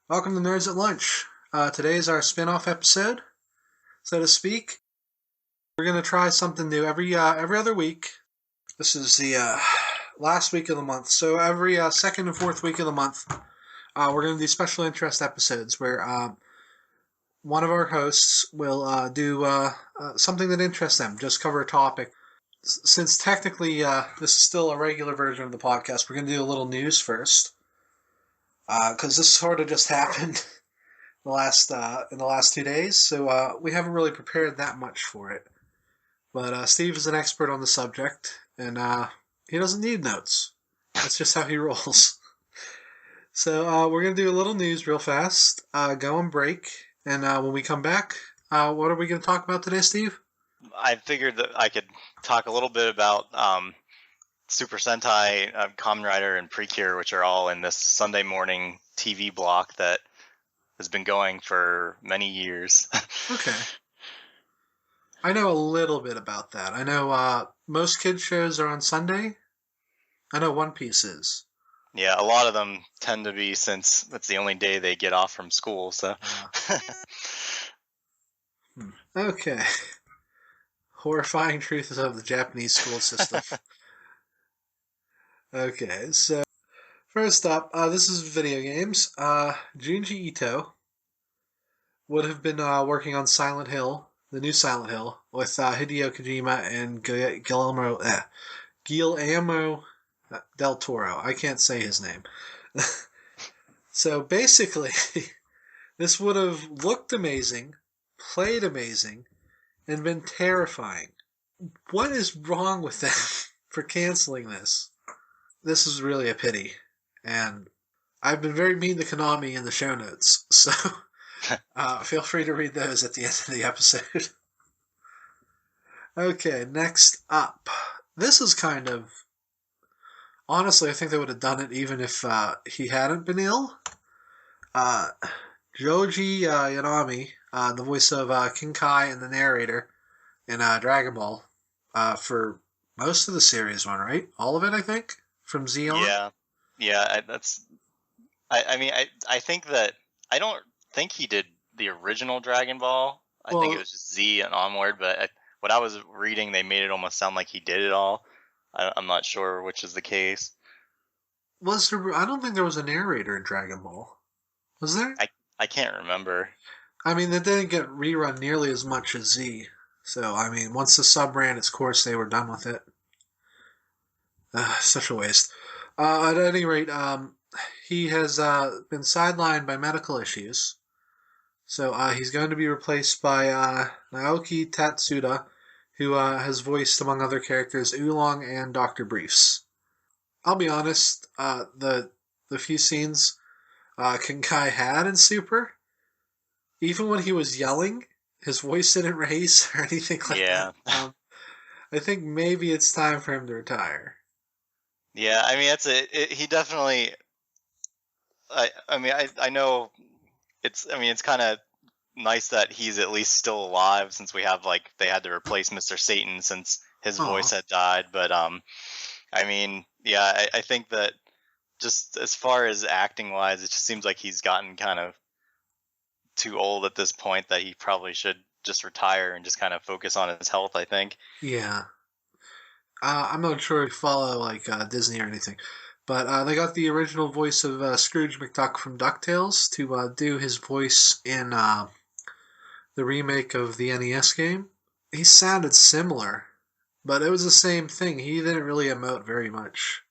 Welcome to Nerds at Lunch. Today is our spin-off episode, so to speak. We're going to try something new every other week. This is the last week of the month, so every second and fourth week of the month, we're going to do special interest episodes where one of our hosts will do something that interests them, just cover a topic. Since technically this is still a regular version of the podcast, we're going to do a little news first, because this sort of just happened in the last 2 days, so we haven't really prepared that much for it. But Steve is an expert on the subject, and he doesn't need notes. That's just how he rolls. So we're going to do a little news real fast, go on break, and when we come back, what are we going to talk about today, Steve? I figured that I could talk a little bit about Super Sentai, Kamen Rider, and Precure, which are all in this Sunday morning TV block that has been going for many years. Okay. I know a little bit about that. I know most kids shows are on Sunday. I know One Piece is. Yeah, a lot of them tend to be, since that's the only day they get off from school. So. Okay. Horrifying truths of the Japanese school system. Okay, so first up, this is video games. Junji Ito would have been working on Silent Hill, the new Silent Hill, with Hideo Kojima and Guillermo del Toro. I can't say his name. So basically, this would have looked amazing, played amazing, and been terrifying. What is wrong with them for canceling this? This is really a pity. And I've been very mean to Konami in the show notes, so feel free to read those at the end of the episode. Okay, next up. This is kind of... Honestly, I think they would have done it even if he hadn't been ill. Jouji Yanami, the voice of King Kai and the narrator in Dragon Ball, for most of the series one, right? All of it, I think, from Zeon. Yeah. I think that I don't think he did the original Dragon Ball. I think it was just Z and onward. But what I was reading, they made it almost sound like he did it all. I'm not sure which is the case. Was there? I don't think there was a narrator in Dragon Ball. Was there? I can't remember. I mean, they didn't get rerun nearly as much as Z. So, I mean, once the sub ran its course, they were done with it. Such a waste. At any rate, he has been sidelined by medical issues. So he's going to be replaced by Naoki Tatsuta, who has voiced, among other characters, Oolong and Dr.Breifs. I'll be honest, the few scenes King Kai had in Super, even when he was yelling, his voice didn't raise or anything like that. I think maybe it's time for him to retire. Yeah, I mean, he definitely... I know it's kind of nice that he's at least still alive, since we have, they had to replace Mr. Satan since his voice had died. But, I think that just as far as acting-wise, it just seems like he's gotten kind of too old at this point, that he probably should just retire and just kind of focus on his health, I think. Yeah. I'm not sure if you follow, Disney or anything, but they got the original voice of Scrooge McDuck from DuckTales to do his voice in the remake of the NES game. He sounded similar, but it was the same thing. He didn't really emote very much.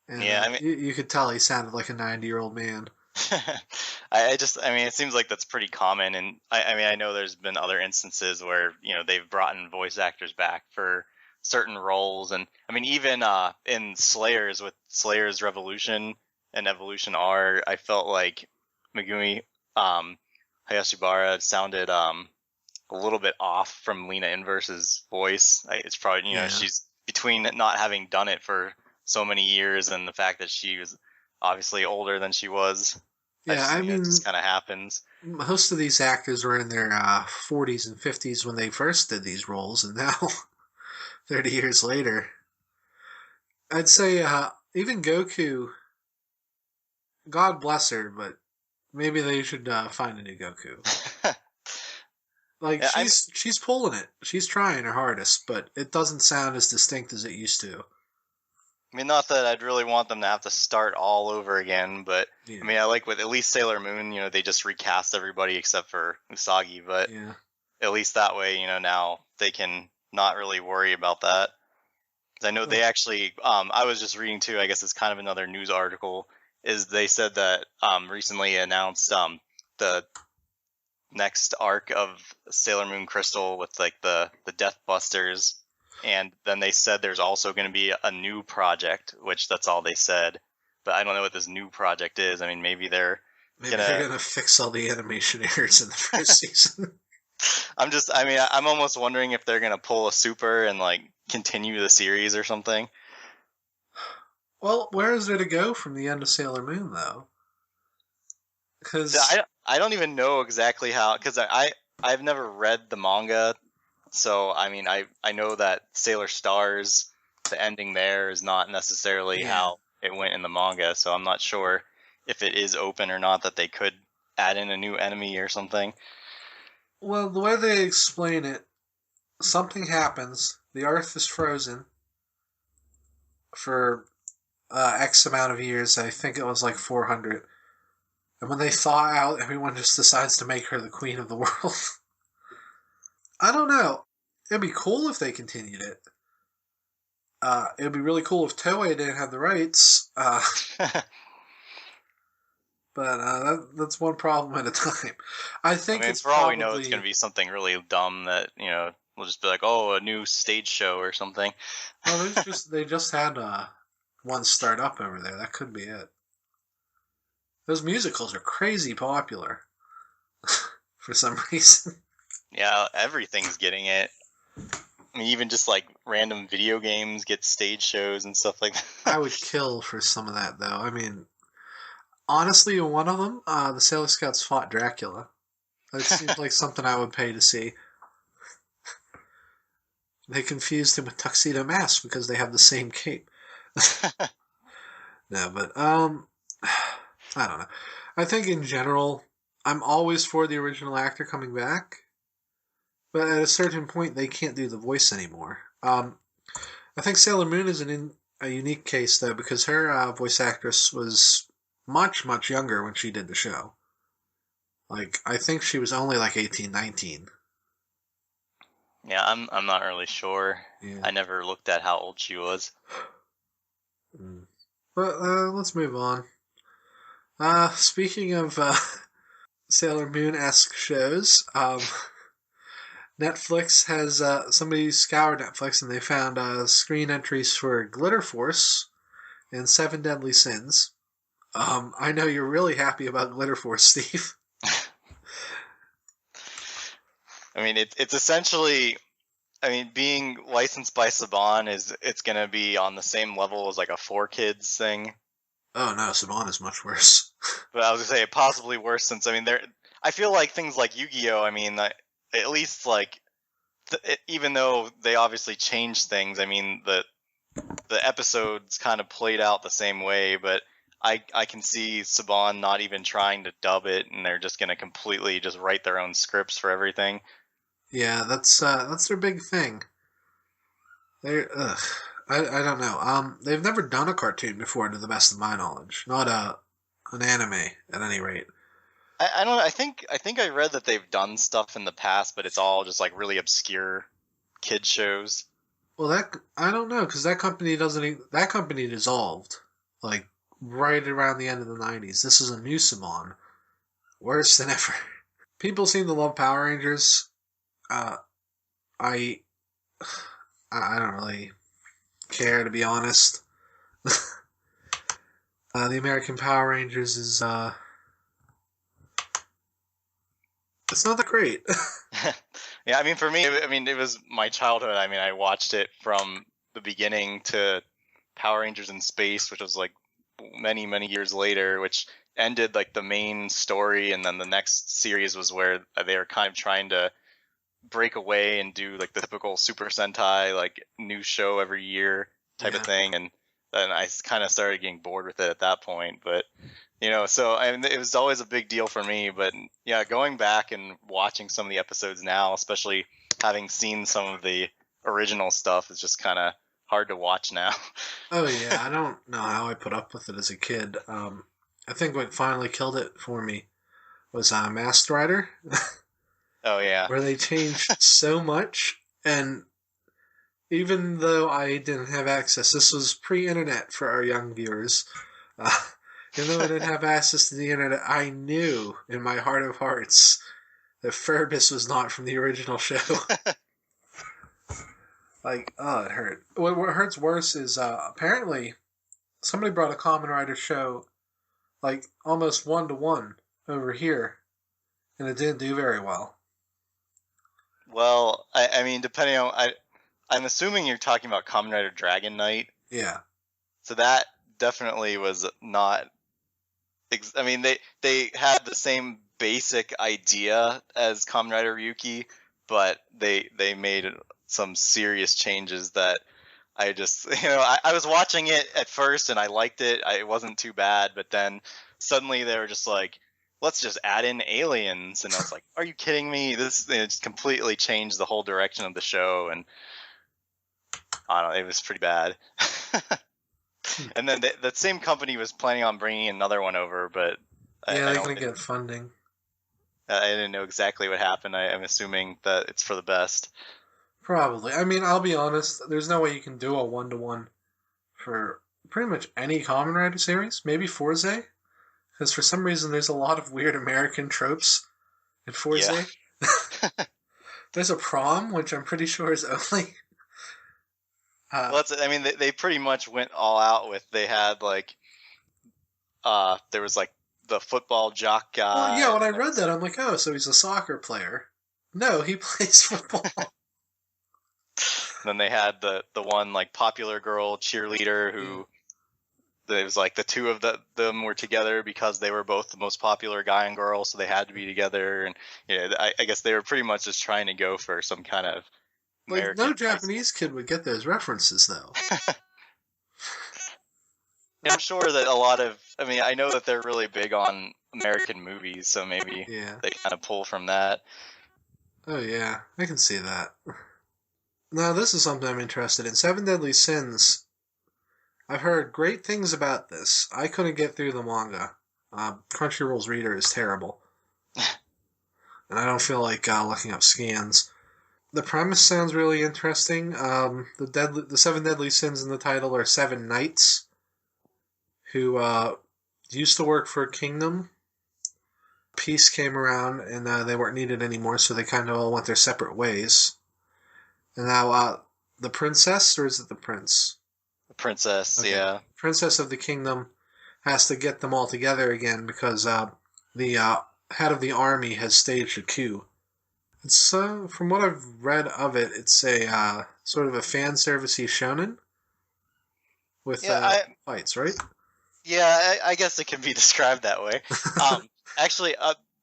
And, you could tell he sounded like a 90-year-old man. It seems like that's pretty common, and I know there's been other instances where, they've brought in voice actors back for certain roles, and even in Slayers, with Slayers Revolution and Evolution R, I felt like Megumi Hayashibara sounded a little bit off from Lena Inverse's voice. It's probably, she's between not having done it for so many years and the fact that she was obviously older than she was. Yeah, it just kind of happens. Most of these actors were in their 40s and 50s when they first did these roles, and now, 30 years later, I'd say even Goku, God bless her, but Maybe they should find a new Goku. Like, Yeah, she's pulling it. She's trying her hardest, but it doesn't sound as distinct as it used to. I mean, not that I'd really want them to have to start all over again, but Yeah. I mean, I like with at least Sailor Moon, they just recast everybody except for Usagi, but Yeah. at least that way, now they can not really worry about that. 'Cause I know they actually, I was just reading too, I guess it's kind of another news article, is they said that recently announced the next arc of Sailor Moon Crystal with like the Death Busters, and then they said there's also going to be a new project, which that's all they said. But I don't know what this new project is. I mean, maybe they're gonna fix all the animation errors in the first season. I'm almost wondering if they're gonna pull a super and like continue the series or something. Well, where is there to go from the end of Sailor Moon, though? Because I don't even know exactly how, because I've never read the manga, so I mean I know that Sailor Stars, the ending there is not necessarily how it went in the manga, so I'm not sure if it is open or not that they could add in a new enemy or something. Well, the way they explain it, something happens. The Earth is frozen for X amount of years. I think it was like 400. And when they thaw out, everyone just decides to make her the queen of the world. I don't know. It'd be cool if they continued it. It'd be really cool if Toei didn't have the rights. But that's one problem at a time. I think it's for probably... all we know, it's going to be something really dumb that we'll just be like, oh, a new stage show or something. Well, they just had one start up over there. That could be it. Those musicals are crazy popular for some reason. Yeah, everything's getting it. I mean, even just like random video games get stage shows and stuff like that. I would kill for some of that, though. I mean, honestly, in one of them, the Sailor Scouts fought Dracula. That seems like something I would pay to see. They confused him with Tuxedo Mask because they have the same cape. No, but I don't know. I think in general, I'm always for the original actor coming back, but at a certain point, they can't do the voice anymore. I think Sailor Moon is a unique case though, because her voice actress was much, much younger when she did the show. Like, I think she was only like 18, 19. Yeah, I'm not really sure. Yeah. I never looked at how old she was. But let's move on. Speaking of Sailor Moon-esque shows, Netflix has somebody scoured Netflix and they found screen entries for Glitter Force and Seven Deadly Sins. I know you're really happy about Glitter Force, Steve. I mean, it's essentially, I mean, being licensed by Saban it's gonna be on the same level as like a 4Kids thing. Oh no, Saban is much worse. But I was gonna say possibly worse, since I mean, I feel like things like Yu-Gi-Oh. I mean, at least like even though they obviously changed things, I mean the episodes kind of played out the same way, but I can see Saban not even trying to dub it, and they're just gonna completely just write their own scripts for everything. Yeah, that's their big thing. I don't know. They've never done a cartoon before, to the best of my knowledge. Not an anime, at any rate. I don't know. I think I read that they've done stuff in the past, but it's all just like really obscure kid shows. Well, I don't know, because that company dissolved like right around the end of the 90s. This is a new Saban, worse than ever. People seem to love Power Rangers. I don't really care, to be honest. The American Power Rangers is it's not that great. Yeah, I mean, for me, it was my childhood. I mean, I watched it from the beginning to Power Rangers in Space, which was like many, many years later, which ended like the main story, and then the next series was where they were kind of trying to break away and do like the typical Super Sentai like new show every year type of thing, and and I kind of started getting bored with it at that point. But so it was always a big deal for me. But yeah, going back and watching some of the episodes now, especially having seen some of the original stuff, is just kind of hard to watch now. Oh yeah, I don't know how I put up with it as a kid. I think what finally killed it for me was Masked Rider, Oh yeah. where they changed so much, and even though I didn't have access, this was pre-internet for our young viewers. Uh, even though I didn't have access to the internet, I knew in my heart of hearts that Ferbus was not from the original show. Like, oh, it hurt. What hurts worse is apparently somebody brought a Kamen Rider show like almost 1-to-1 over here, and it didn't do very well. Well, I mean, depending on I'm assuming you're talking about Kamen Rider Dragon Knight. Yeah. So that definitely was not. I mean, they had the same basic idea as Kamen Rider Ryuki, but they made some serious changes that I just I was watching it at first and I liked it. It wasn't too bad, but then suddenly they were just like, let's just add in aliens, and I was like, are you kidding me? It just completely changed the whole direction of the show, and I don't know, it was pretty bad. And then that same company was planning on bringing another one over, but yeah, they couldn't get funding. I didn't know exactly what happened. I'm assuming that it's for the best. Probably. I mean, I'll be honest. There's no way you can do a 1-to-1 for pretty much any Kamen Rider series. Maybe Forze, because for some reason there's a lot of weird American tropes in Forze. Yeah. There's a prom, which I'm pretty sure is only. Well, I mean, they pretty much went all out with. They had like, there was like the football jock guy. Well, yeah. When I read that, I'm like, oh, so he's a soccer player. No, he plays football. Then they had the one like popular girl cheerleader who. It was like the two of them were together because they were both the most popular guy and girl, so they had to be together. And I guess they were pretty much just trying to go for some kind of American. Like, no Japanese kid would get those references, though. I'm sure that a lot of, I mean, I know that they're really big on American movies, so maybe they kind of pull from that. Oh yeah, I can see that. Now this is something I'm interested in. Seven Deadly Sins. I've heard great things about this. I couldn't get through the manga. Crunchyroll's reader is terrible. And I don't feel like looking up scans. The premise sounds really interesting. The Seven Deadly Sins in the title are 7 knights who used to work for a kingdom. Peace came around and they weren't needed anymore, so they kind of all went their separate ways. And now the princess, or is it the prince? Princess, okay. Yeah. Princess of the kingdom has to get them all together again because the head of the army has staged a coup. It's from what I've read of it, it's a sort of a fan servicey shonen with fights, right? Yeah, I guess it can be described that way. Actually,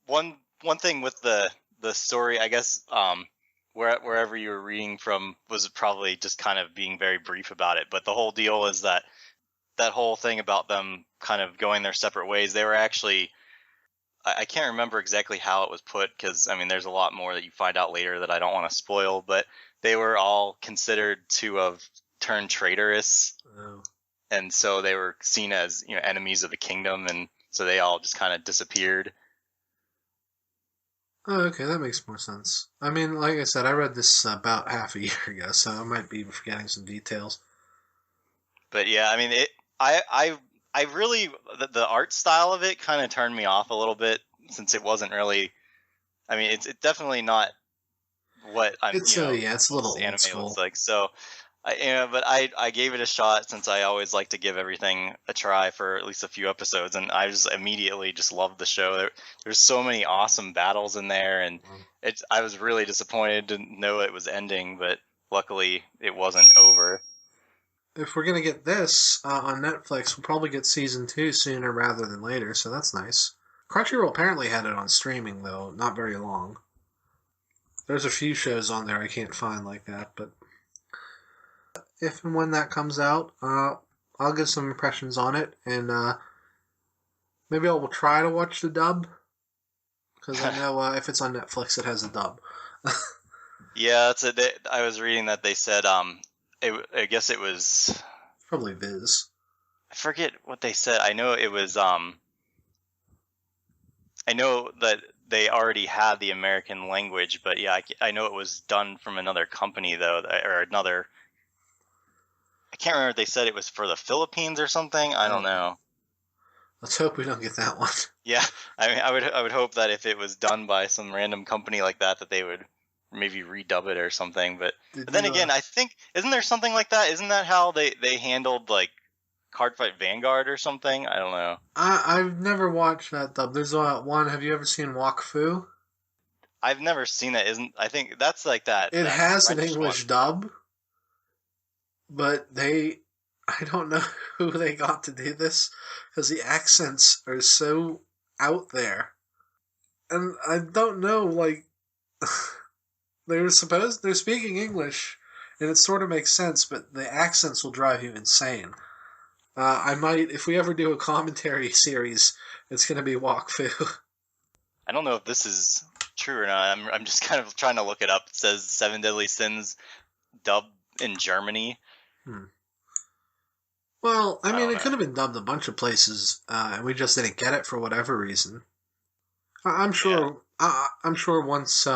one thing with the story, I guess, wherever you were reading from was probably just kind of being very brief about it. But the whole deal is that whole thing about them kind of going their separate ways, they were actually, I can't remember exactly how it was put, because, I mean, there's a lot more that you find out later that I don't want to spoil, but they were all considered to have turned traitorous. Oh. And so they were seen as, enemies of the kingdom, and so they all just kind of disappeared. Oh, okay, that makes more sense. I mean, like I said, I read this about half a year ago, so I might be forgetting some details. But yeah, I mean, I really, the art style of it kind of turned me off a little bit, since it wasn't really, I mean, it's definitely not what I'm, it's a little anime old school. looks like. So, but I gave it a shot, since I always like to give everything a try for at least a few episodes, and I just immediately just loved the show. There's so many awesome battles in there, and I was really disappointed to know it was ending, but luckily it wasn't over. If we're gonna get this on Netflix, we'll probably get season 2 sooner rather than later, so that's nice. Crunchyroll apparently had it on streaming though, not very long. There's a few shows on there I can't find like that, but if and when that comes out, I'll give some impressions on it, and maybe I will try to watch the dub, because I know if it's on Netflix, it has a dub. Yeah, I was reading that they said I guess it was, Probably Viz. I forget what they said. I know it was I know that they already had the American language, but yeah, I know it was done from another company though, or another. I can't remember if they said it was for the Philippines or something. I don't know. Let's hope we don't get that one. Yeah, I mean, I would hope that if it was done by some random company like that, that they would maybe redub it or something. But then again, I think, isn't there something like that? Isn't that how they handled like Cardfight Vanguard or something? I don't know. I've never watched that dub. There's one. Have you ever seen Wakfu? I've never seen it. I think that's like that. It that has French an English dub, but I don't know who they got to do this, because the accents are so out there. And I don't know, like, they're speaking English, and it sort of makes sense, but the accents will drive you insane. I might, if we ever do a commentary series, it's going to be Wakfu. I don't know if this is true or not. I'm just kind of trying to look it up. It says Seven Deadly Sins dubbed in Germany. Well, I mean, it could have been dubbed a bunch of places, and we just didn't get it for whatever reason. I'm sure. Yeah. I'm sure once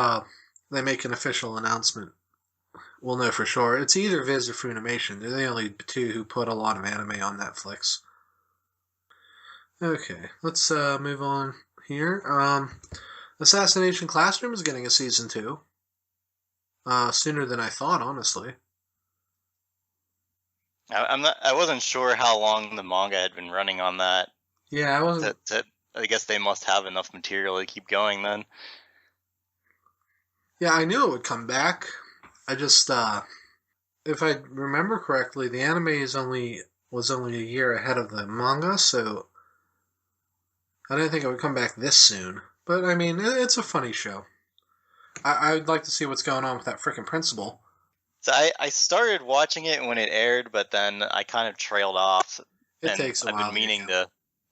they make an official announcement, we'll know for sure. It's either Viz or Funimation. They're the only two who put a lot of anime on Netflix. Okay, let's move on here. Assassination Classroom is getting a season 2. Sooner than I thought, honestly. I wasn't sure how long the manga had been running on that. Yeah, I wasn't. I guess they must have enough material to keep going then. Yeah, I knew it would come back. I just, if I remember correctly, the anime was only a year ahead of the manga, so I didn't think it would come back this soon. But I mean, it's a funny show. I'd like to see what's going on with that frickin' principal. So I started watching it when it aired, but then I kind of trailed off. It takes a while. I've been meaning to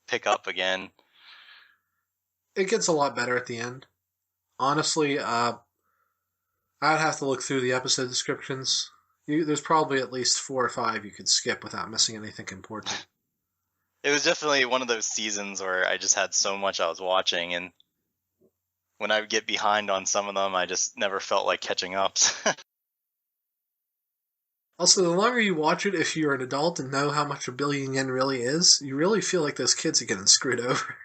pick up again. It gets a lot better at the end. Honestly, I'd have to look through the episode descriptions. There's probably at least 4 or 5 you could skip without missing anything important. It was definitely one of those seasons where I just had so much I was watching, and when I would get behind on some of them, I just never felt like catching up. Also, the longer you watch it, if you're an adult and know how much a billion yen really is, you really feel like those kids are getting screwed over.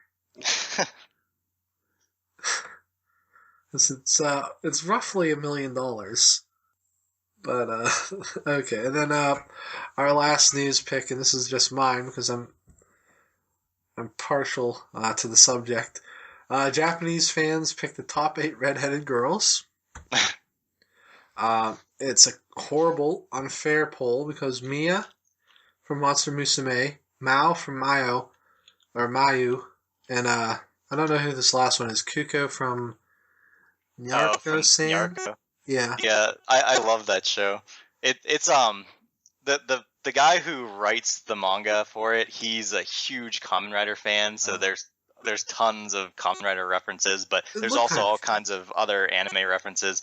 It's roughly $1 million. But, okay. And then our last news pick, and this is just mine because I'm partial to the subject. Japanese fans picked the top 8 redheaded girls. It's a horrible, unfair poll because Mia from Monster Musume, Mao from Mayo, and I don't know who this last one is, Kuko from Nyarko-san? Nyarko. Yeah. Yeah, I love that show. It's the guy who writes the manga for it, he's a huge Kamen Rider fan, so there's tons of Kamen Rider references, but there's also all kinds of other anime references.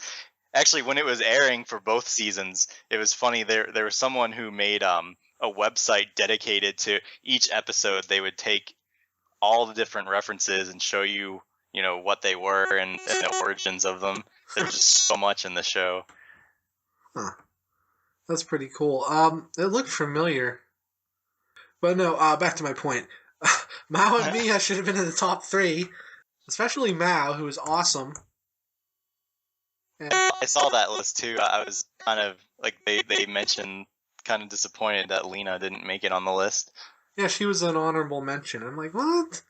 Actually, when it was airing for both seasons, it was funny. There was someone who made a website dedicated to each episode. They would take all the different references and show you what they were and the origins of them. There's just so much in the show. Huh. That's pretty cool. It looked familiar. But no, back to my point. Mao and Mia should have been in the top 3. Especially Mao, who was awesome. And I saw that list too. I was kind of, like, they mentioned, kind of disappointed that Lena didn't make it on the list. Yeah, she was an honorable mention. I'm like, what?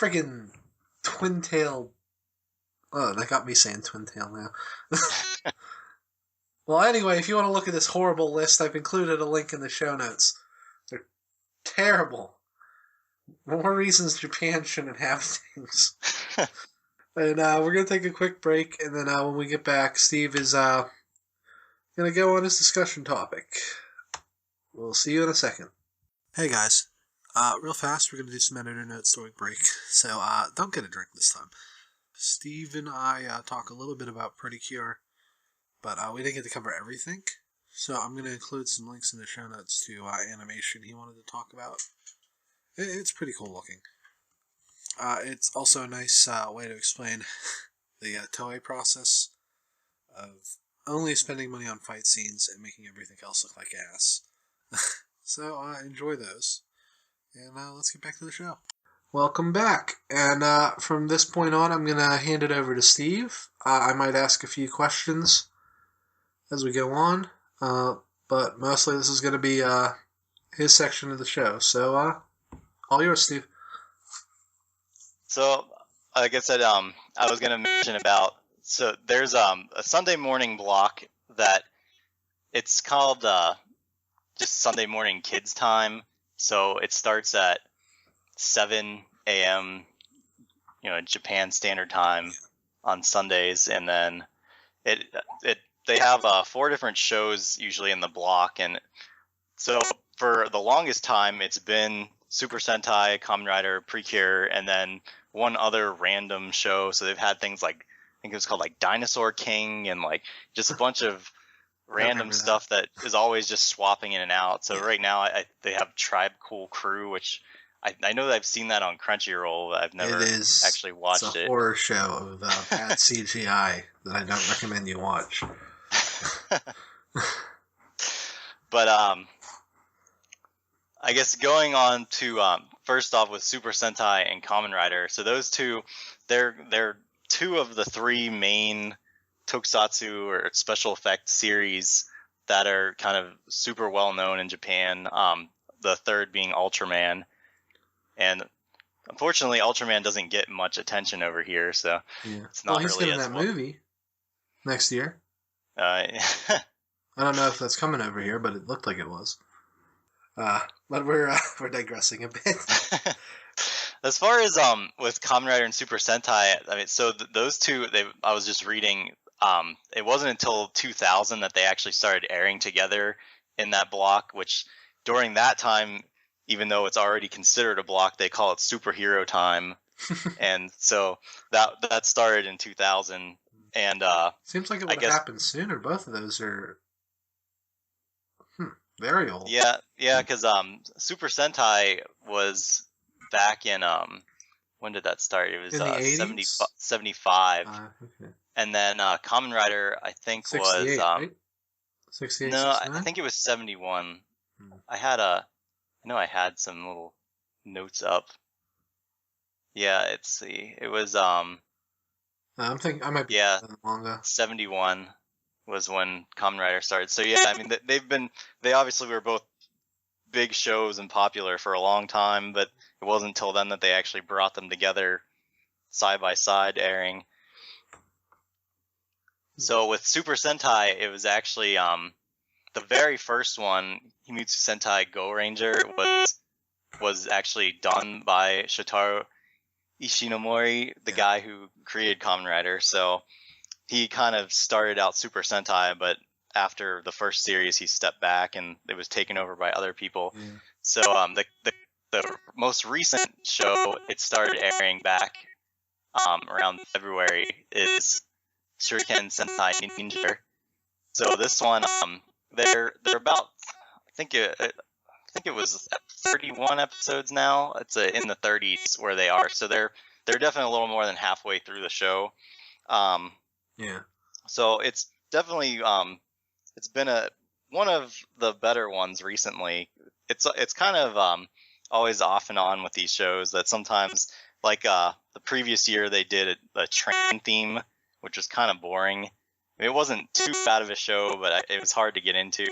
Friggin' twin-tailed... Oh, that got me saying twin-tail now. Well, anyway, if you want to look at this horrible list, I've included a link in the show notes. They're terrible. More reasons Japan shouldn't have things. And we're going to take a quick break, and then when we get back, Steve is going to go on his discussion topic. We'll see you in a second. Hey guys, real fast, we're gonna do some editor notes during break, so don't get a drink this time. Steve and I talk a little bit about Pretty Cure, but we didn't get to cover everything, so I'm gonna include some links in the show notes to animation he wanted to talk about. It's pretty cool looking. It's also a nice way to explain the Toei process of only spending money on fight scenes and making everything else look like ass. So enjoy those. And let's get back to the show. Welcome back. And from this point on, I'm going to hand it over to Steve. I might ask a few questions as we go on, but mostly this is going to be his section of the show. So, all yours, Steve. So, like I said, I was going to mention about, so there's a Sunday morning block that it's called just Sunday morning kids time. So it starts at 7 a.m., Japan Standard Time on Sundays, and then they have 4 different shows usually in the block, and so for the longest time it's been Super Sentai, Kamen Rider, Precure, and then one other random show. So they've had things like, I think it was called like Dinosaur King, and like just a bunch of random stuff that is always just swapping in and out. So right now they have Tribe Cool Crew, which I know that I've seen that on Crunchyroll, but I've never actually watched it. It's a horror show of bad CGI that I don't recommend you watch. But I guess going on to first off with Super Sentai and Kamen Rider. So those two, they're 2 of the 3 main tokusatsu or special effect series that are kind of super well known in Japan. The third being Ultraman, and unfortunately Ultraman doesn't get much attention over here, so it's not he's really getting that movie next year. I don't know if that's coming over here, but it looked like it was. But we're digressing a bit. As far as with Kamen Rider and Super Sentai, I mean, so those two, I was just reading. It wasn't until 2000 that they actually started airing together in that block, which during that time, even though it's already considered a block, they call it superhero time. And so that started in 2000. And seems like it would have happened sooner. Both of those are very old. Yeah, because Super Sentai was back in when did that start? It was in the 80s? 75. Okay. And then Kamen Rider, I think, was right? 68, no, 69? I think it was 71. I know I had some little notes up. Yeah, let's see. It was I'm thinking I might be manga. 71 was when Kamen Rider started. So yeah, I mean they obviously were both big shows and popular for a long time, but it wasn't until then that they actually brought them together side by side airing. So with Super Sentai, it was actually the very first one, Himitsu Sentai Go Ranger, was actually done by Shotaro Ishinomori, the guy who created Kamen Rider. So he kind of started out Super Sentai, but after the first series, he stepped back and it was taken over by other people. So the most recent show it started airing back around February is Shuriken Sentai Ninja. So this one, they're about, I think it was 31 episodes now. It's in the 30s where they are. So they're definitely a little more than halfway through the show. So it's definitely it's been one of the better ones recently. It's kind of always off and on with these shows that sometimes, like the previous year they did a train theme, which was kind of boring. I mean, it wasn't too bad of a show, but it was hard to get into.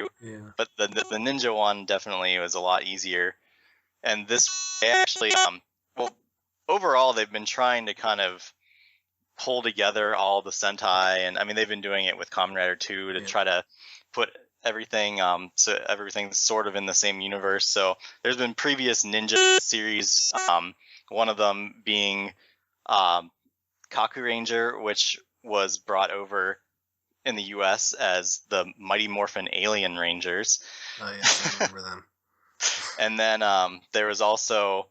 But the ninja one definitely was a lot easier. And this actually, overall they've been trying to kind of pull together all the Sentai, and I mean they've been doing it with Kamen Rider 2 to try to put everything so everything's sort of in the same universe. So there's been previous ninja series, one of them being Kaku Ranger, which was brought over in the US as the Mighty Morphin Alien Rangers. Oh yes, I remember them. And then there was also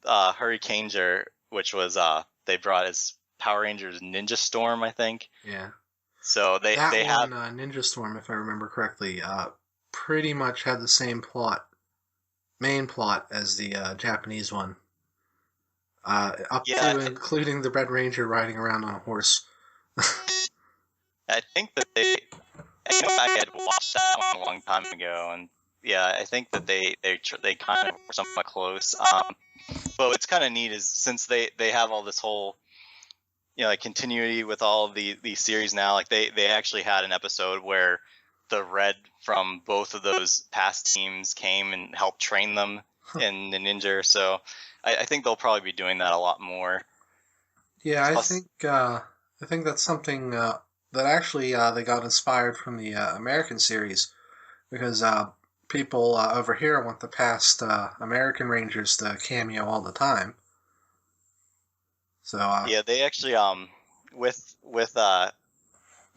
Hurricaneger, which was they brought as Power Rangers Ninja Storm, I think. Yeah. So they That have one, Ninja Storm, if I remember correctly, pretty much had the same main plot as the Japanese one. Up yeah. to including the Red Ranger riding around on a horse. I think that I know I had watched that one a long time ago, and yeah, I think that they kind of were somewhat close. But what's kind of neat is since they have all this whole like continuity with all of these series now, like they actually had an episode where the Red from both of those past teams came and helped train them in the ninja. So I think they'll probably be doing that a lot more. Yeah, Plus, I think that's something that actually they got inspired from the American series because people over here want the past American Rangers to cameo all the time. So yeah, they actually with the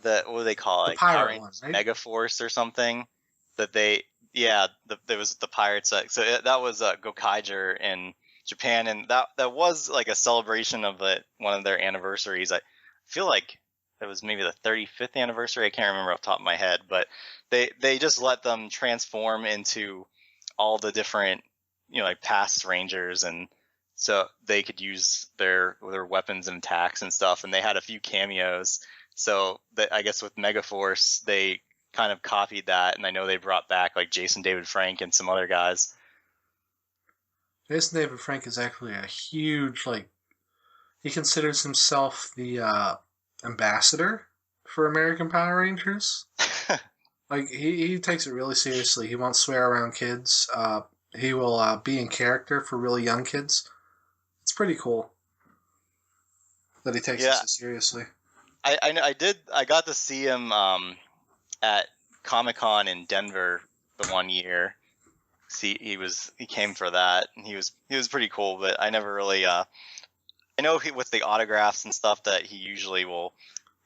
what do they call the it, like Power pirate one, Rangers right? Mega Force or something, that there was the pirates, that was Gokaiger in Japan, and that was like a celebration of one of their anniversaries. I feel like it was maybe the 35th anniversary. I can't remember off the top of my head, but they just let them transform into all the different like past Rangers, and so they could use their weapons and attacks and stuff, and they had a few cameos. So I guess with Megaforce, they kind of copied that, and I know they brought back like Jason David Frank and some other guys. Jason David Frank is actually a huge he considers himself the ambassador for American Power Rangers. Like he takes it really seriously. He won't swear around kids. He will be in character for really young kids. It's pretty cool that he takes it Yeah, so seriously. I got to see him at Comic-Con in Denver the one year. See, he came for that, and he was pretty cool. But I never really I know with the autographs and stuff that he usually will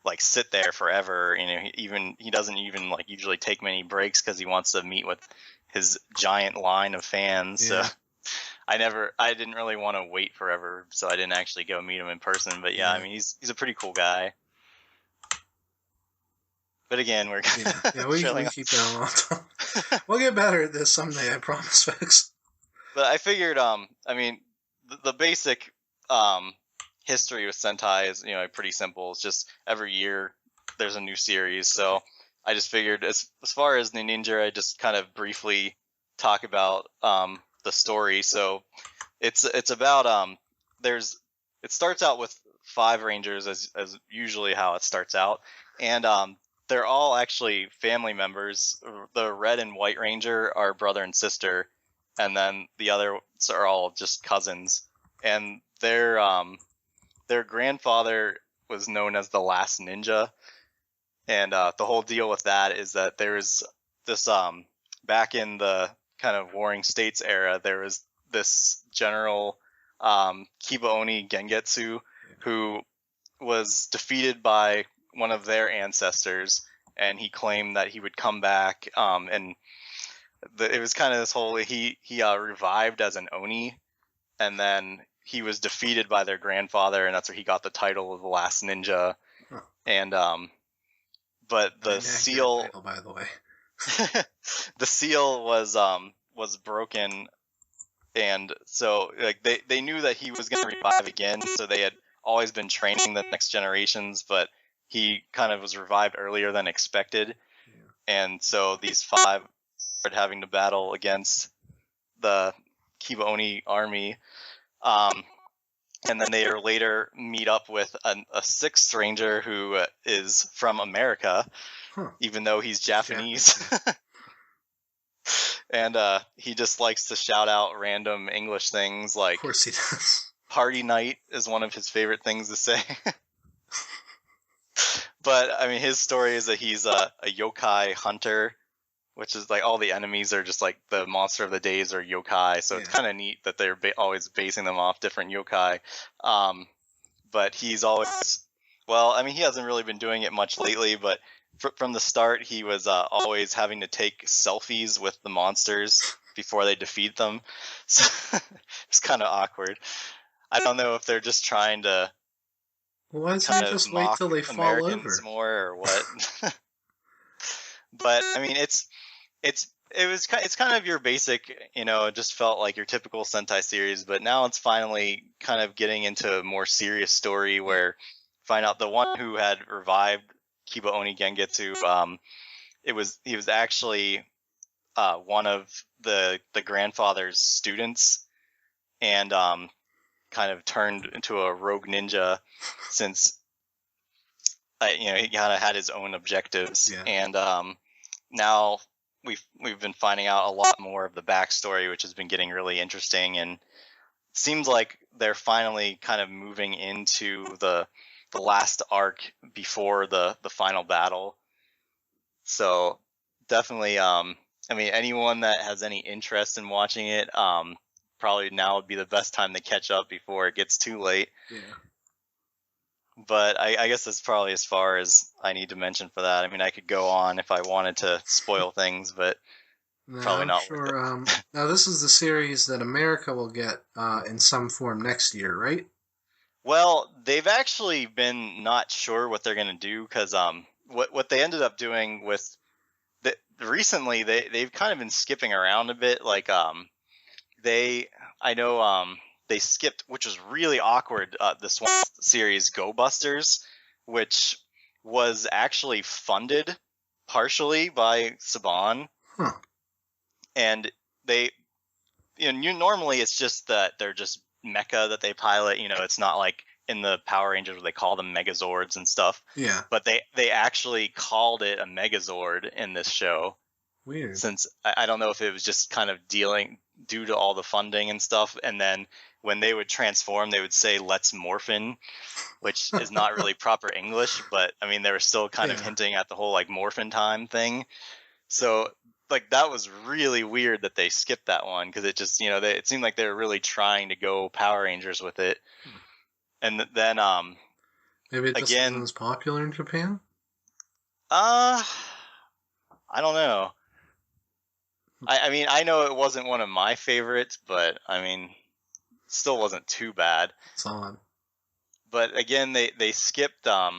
like sit there forever. He doesn't even like usually take many breaks because he wants to meet with his giant line of fans. Yeah. So I didn't really want to wait forever, so I didn't actually go meet him in person. But yeah, I mean he's a pretty cool guy. But again, we're we keep going on. We'll get better at this someday, I promise, folks. But I figured, I mean, the basic history with Sentai is pretty simple. It's just every year there's a new series. So I just figured as far as the Ninja, I just kind of briefly talk about the story. So it's about it starts out with 5 Rangers as usually how it starts out, and they're all actually family members. The Red and White Ranger are brother and sister, and then the others are all just cousins. And their grandfather was known as the Last Ninja, and the whole deal with that is that there's this back in the kind of Warring States era, there was this general Kiba Oni Gengetsu who was defeated by one of their ancestors, and he claimed that he would come back, and it was kind of this whole he revived as an Oni, and then he was defeated by their grandfather, and that's where he got the title of the Last Ninja. Huh. And but the seal title, by the way. the seal was broken, and so like they knew that he was going to revive again, so they had always been training the next generations, but he kind of was revived earlier than expected. And so these 5 started having to battle against the Kiba Oni army, and then they later meet up with a 6th ranger who is from America, even though he's Japanese. And he just likes to shout out random English things, like, of course he does. Party night is one of his favorite things to say. But I mean, his story is that he's a yokai hunter, which is like all the enemies are just like the monster of the days are yokai. So it's kind of neat that they're always basing them off different yokai. But he's always, well, I mean, he hasn't really been doing it much lately, but from the start, he was always having to take selfies with the monsters before they defeat them. So it's kind of awkward. I don't know if they're just trying to Why doesn't he kind of just wait mock till they fall Americans over? more or what. But I mean, it's kind of your basic, it just felt like your typical Sentai series, but now it's finally kind of getting into a more serious story where find out the one who had revived Kiba Oni Gengetsu, he was actually one of the grandfather's students, and kind of turned into a rogue ninja since he kind of had his own objectives, and now we've been finding out a lot more of the backstory, which has been getting really interesting, and it seems like they're finally kind of moving into the last arc before the final battle. So definitely, I mean, anyone that has any interest in watching it, probably now would be the best time to catch up before it gets too late. Yeah. But I guess that's probably as far as I need to mention for that. I mean, I could go on if I wanted to spoil things, but probably not sure. worth it. Now, this is the series that America will get in some form next year, right? Well, they've actually been not sure what they're going to do, because what they ended up doing with recently, they've kind of been skipping around a bit. Like they skipped, which was really awkward, this one series, Go Busters, which was actually funded partially by Saban. Huh. And they, normally it's just that they're just mecha that they pilot. It's not like in the Power Rangers where they call them Megazords and stuff. Yeah. But they actually called it a Megazord in this show. Weird. Since I don't know if it was just kind of due to all the funding and stuff, and then when they would transform, they would say "Let's morphin," which is not really proper English, but I mean they were still kind of hinting at the whole like morphin time thing. So like that was really weird that they skipped that one, because it just it seemed like they were really trying to go Power Rangers with it. And then maybe it just isn't as popular in Japan. I don't know. I mean, I know it wasn't one of my favorites, but I mean, still wasn't too bad. It's odd. But again, they skipped. I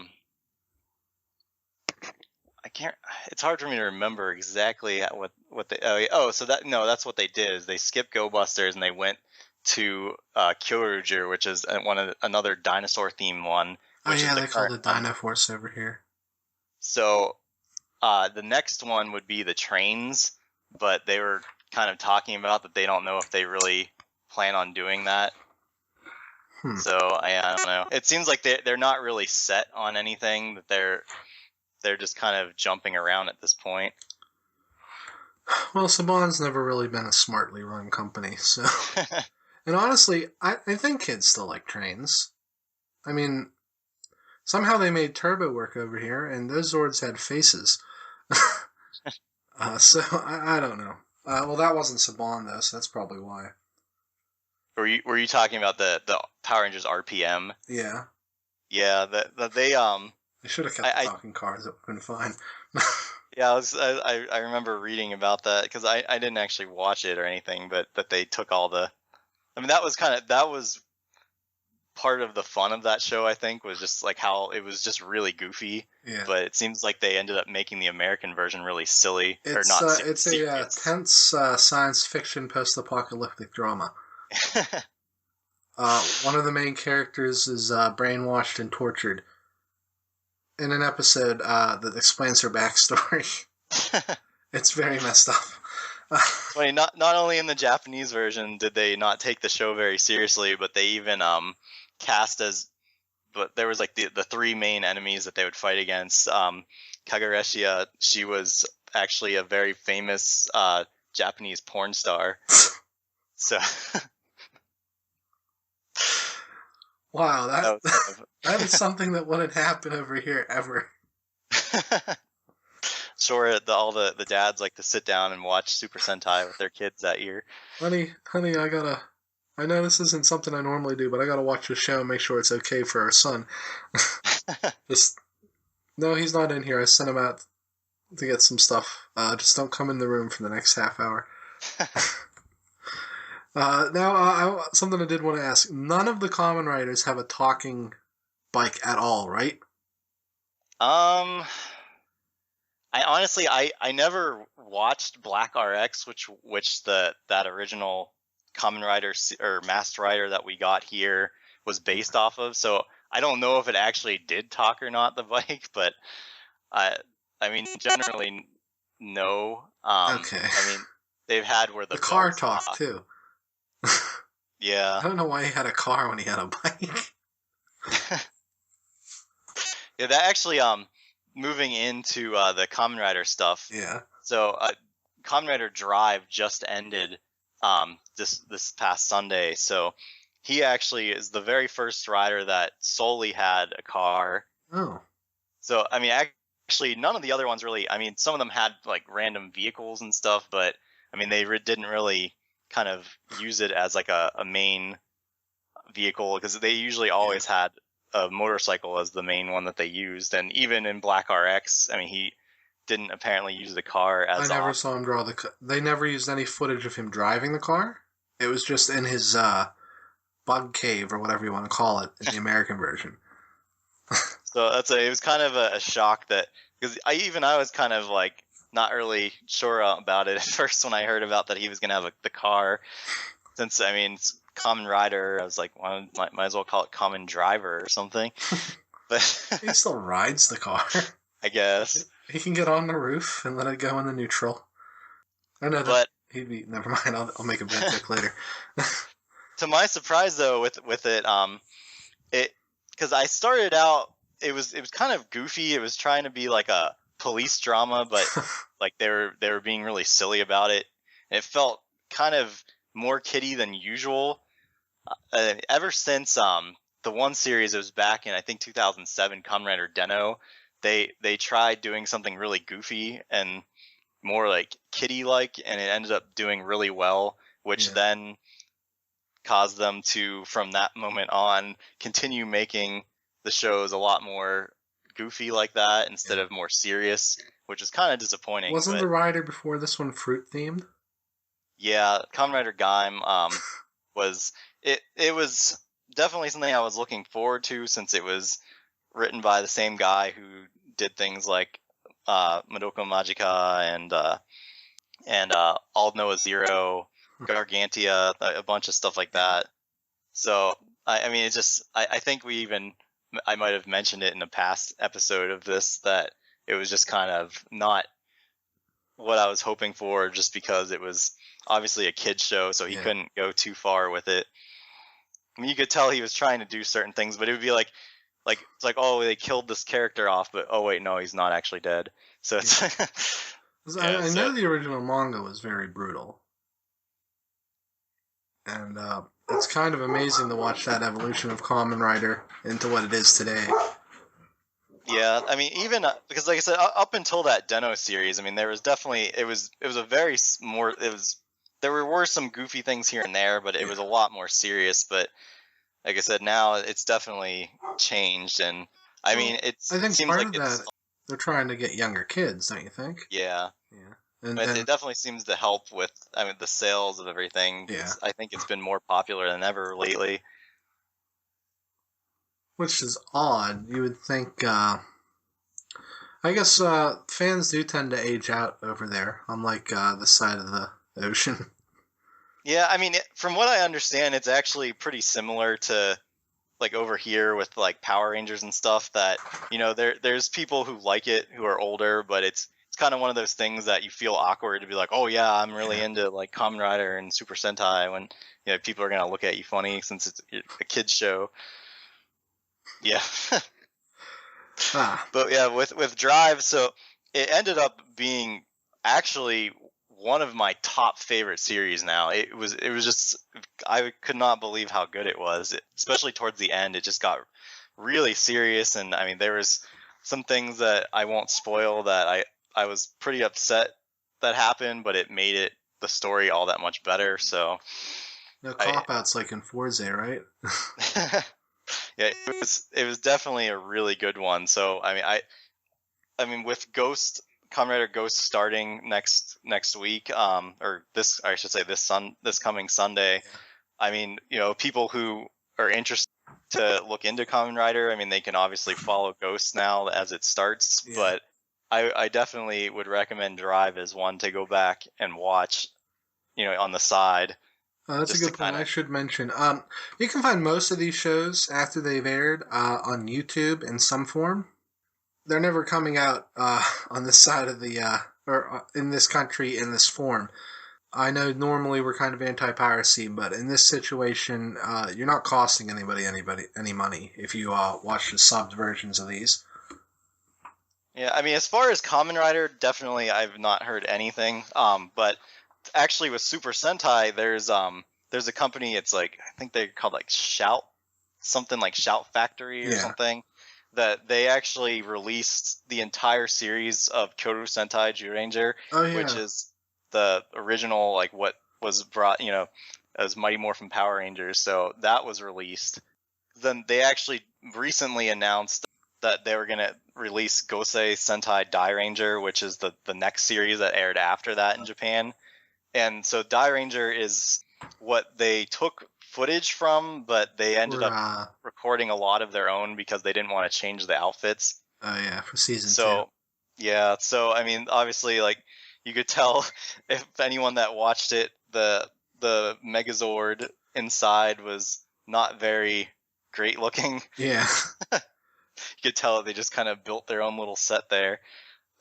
can't. It's hard for me to remember exactly what they. That's what they did. Is they skipped Go Busters and they went to Kyoryuger, which is another dinosaur themed one. Oh yeah, they called it Dino Force over here. So the next one would be the trains. But they were kind of talking about that they don't know if they really plan on doing that. So I don't know. It seems like they're not really set on anything. That they're just kind of jumping around at this point. Well, Saban's never really been a smartly run company, so. And honestly, I think kids still like trains. I mean, somehow they made Turbo work over here, and those Zords had faces. So I don't know. Well, that wasn't Saban though, so that's probably why. Were you talking about the Power Rangers RPM? Yeah. Yeah, They should have kept the talking cars. It would have been fine. Yeah, I remember reading about that, because I didn't actually watch it or anything, but that they took all the. I mean, that was part of the fun of that show, I think, was just like how it was just really goofy. Yeah. But it seems like they ended up making the American version really silly. It's a tense science fiction post-apocalyptic drama. One of the main characters is brainwashed and tortured in an episode that explains her backstory. It's very messed up. Funny, not only in the Japanese version did they not take the show very seriously, but they even cast as. But there was like the three main enemies that they would fight against. Kagareshi, she was actually a very famous Japanese porn star. So. Wow, that is something that wouldn't happen over here ever. Sure, all the dads like to sit down and watch Super Sentai with their kids that year. Honey, I know this isn't something I normally do, but I gotta watch the show and make sure it's okay for our son. No, he's not in here. I sent him out to get some stuff. Just don't come in the room for the next half hour. Something I did want to ask. None of the Kamen Riders have a talking bike at all, right? I honestly, I never watched Black RX, which that original Kamen Rider or Masked Rider that we got here was based off of. So I don't know if it actually did talk or not, the bike, but I mean generally no. Okay. I mean they've had where the car belts talked talk. too. Yeah. I don't know why he had a car when he had a bike. Yeah, that actually moving into the Kamen Rider stuff. Yeah. So Kamen Rider Drive just ended this past Sunday. So he actually is the very first rider that solely had a car. Oh. So I mean, actually, none of the other ones really. I mean, some of them had like random vehicles and stuff, but I mean, they didn't really kind of use it as like a main vehicle because they usually always had a motorcycle as the main one that they used. And even in Black RX, I mean, he didn't apparently use the car as I never often. saw him draw the car. They never used any footage of him driving the car. It was just in his bug cave or whatever you want to call it in the American version. So it was kind of a shock that because I was kind of like not really sure about it at first when I heard about that he was gonna have the car. Since I mean it's Common Rider, I was like, well, might as well call it Common Driver or something. But He still rides the car. I guess He can get on the roof and let it go in the neutral. I know that he'd be. Never mind. I'll make a bad joke later. To my surprise, though, with it, because I started out, it was kind of goofy. It was trying to be like a police drama, but like they were being really silly about it. And it felt kind of more kiddie than usual. Ever since the one series, it was back in I think 2007, Kamen Rider Den-O. They tried doing something really goofy and more like kiddie like, and it ended up doing really well, which then caused them to, from that moment on, continue making the shows a lot more goofy like that instead of more serious, which is kind of disappointing. Wasn't the rider before this one fruit themed? Yeah, Kamen Rider Gaim was it was definitely something I was looking forward to since it was written by the same guy who did things like Madoka Magica and All Noah Zero, Gargantia, a bunch of stuff like that. So I mean, it's just I think I might have mentioned it in a past episode of this that it was just kind of not what I was hoping for, just because it was obviously a kid's show, so he couldn't go too far with it. I mean, you could tell he was trying to do certain things, but it would be like it's like, oh, they killed this character off, but oh wait, no, he's not actually dead. So it's I know the original manga was very brutal, and it's kind of amazing to watch that evolution of Kamen Rider into what it is today. Yeah, I mean, even because, like I said, up until that Den-O series, I mean, there was definitely it was a very more there were some goofy things here and there, but it was a lot more serious. But like I said, now it's definitely changed, and I mean, I think seems part like of that they're trying to get younger kids, don't you think? Yeah. And it definitely seems to help with the sales of everything. Yeah. I think it's been more popular than ever lately. Which is odd. You would think. I guess fans do tend to age out over there, unlike this side of the ocean. Yeah, I mean, from what I understand, it's actually pretty similar to like over here with like Power Rangers and stuff. That there's people who like it who are older, but it's kind of one of those things that you feel awkward to be like, oh yeah, I'm really into like Kamen Rider and Super Sentai, when people are gonna look at you funny since it's a kids show. Yeah. But yeah, with Drive, so it ended up being actually one of my top favorite series now. It was just, I could not believe how good it was, especially towards the end. It just got really serious, and I mean, there was some things that I won't spoil that I was pretty upset that happened, but it made the story all that much better. So no cop-outs like in Forza, right? Yeah, it was definitely a really good one. So I mean with Ghost Kamen Rider Ghost starting next week, or this, I should say this coming Sunday. I mean, people who are interested to look into Kamen Rider, I mean, they can obviously follow Ghost now as it starts, but I definitely would recommend Drive as one to go back and watch, on the side. That's a good point. I should mention. You can find most of these shows after they've aired on YouTube in some form. They're never coming out on this side of the or in this country in this form. I know normally we're kind of anti-piracy, but in this situation, you're not costing anybody any money if you watch the subbed versions of these. Yeah, I mean, as far as Kamen Rider, definitely I've not heard anything. But actually, with Super Sentai, there's a company. It's like, I think they're called like Shout Factory or something. That they actually released the entire series of Kyoto Sentai Zyuranger, which is the original, like what was brought, as Mighty Morphin Power Rangers. So that was released. Then they actually recently announced that they were going to release Gosei Sentai Dairanger, which is the next series that aired after that in Japan. And so Dairanger is what they took footage from, but they ended up recording a lot of their own because they didn't want to change the outfits. Oh yeah, for season 2. Yeah, so I mean, obviously, like, you could tell if anyone that watched it, the Megazord inside was not very great looking. Yeah. You could tell they just kind of built their own little set there.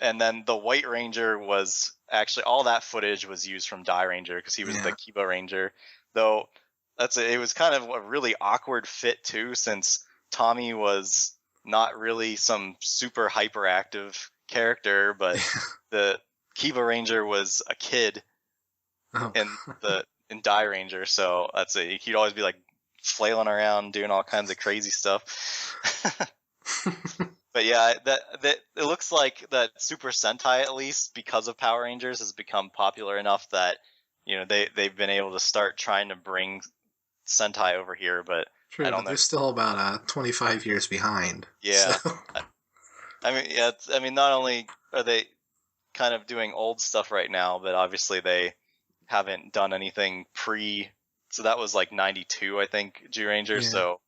And then the White Ranger was actually, all that footage was used from Dairanger because he was the Kiba Ranger. Though it was kind of a really awkward fit too, since Tommy was not really some super hyperactive character, but the Kiba Ranger was a kid in Dairanger, so he'd always be like flailing around doing all kinds of crazy stuff. But yeah, that it looks like that Super Sentai, at least because of Power Rangers, has become popular enough that they've been able to start trying to bring Sentai over here. But true, I don't but they're still about 25 years behind. Yeah, so. I mean, not only are they kind of doing old stuff right now, but obviously they haven't done anything pre. So that was like 92, I think, Zyuranger. Yeah. So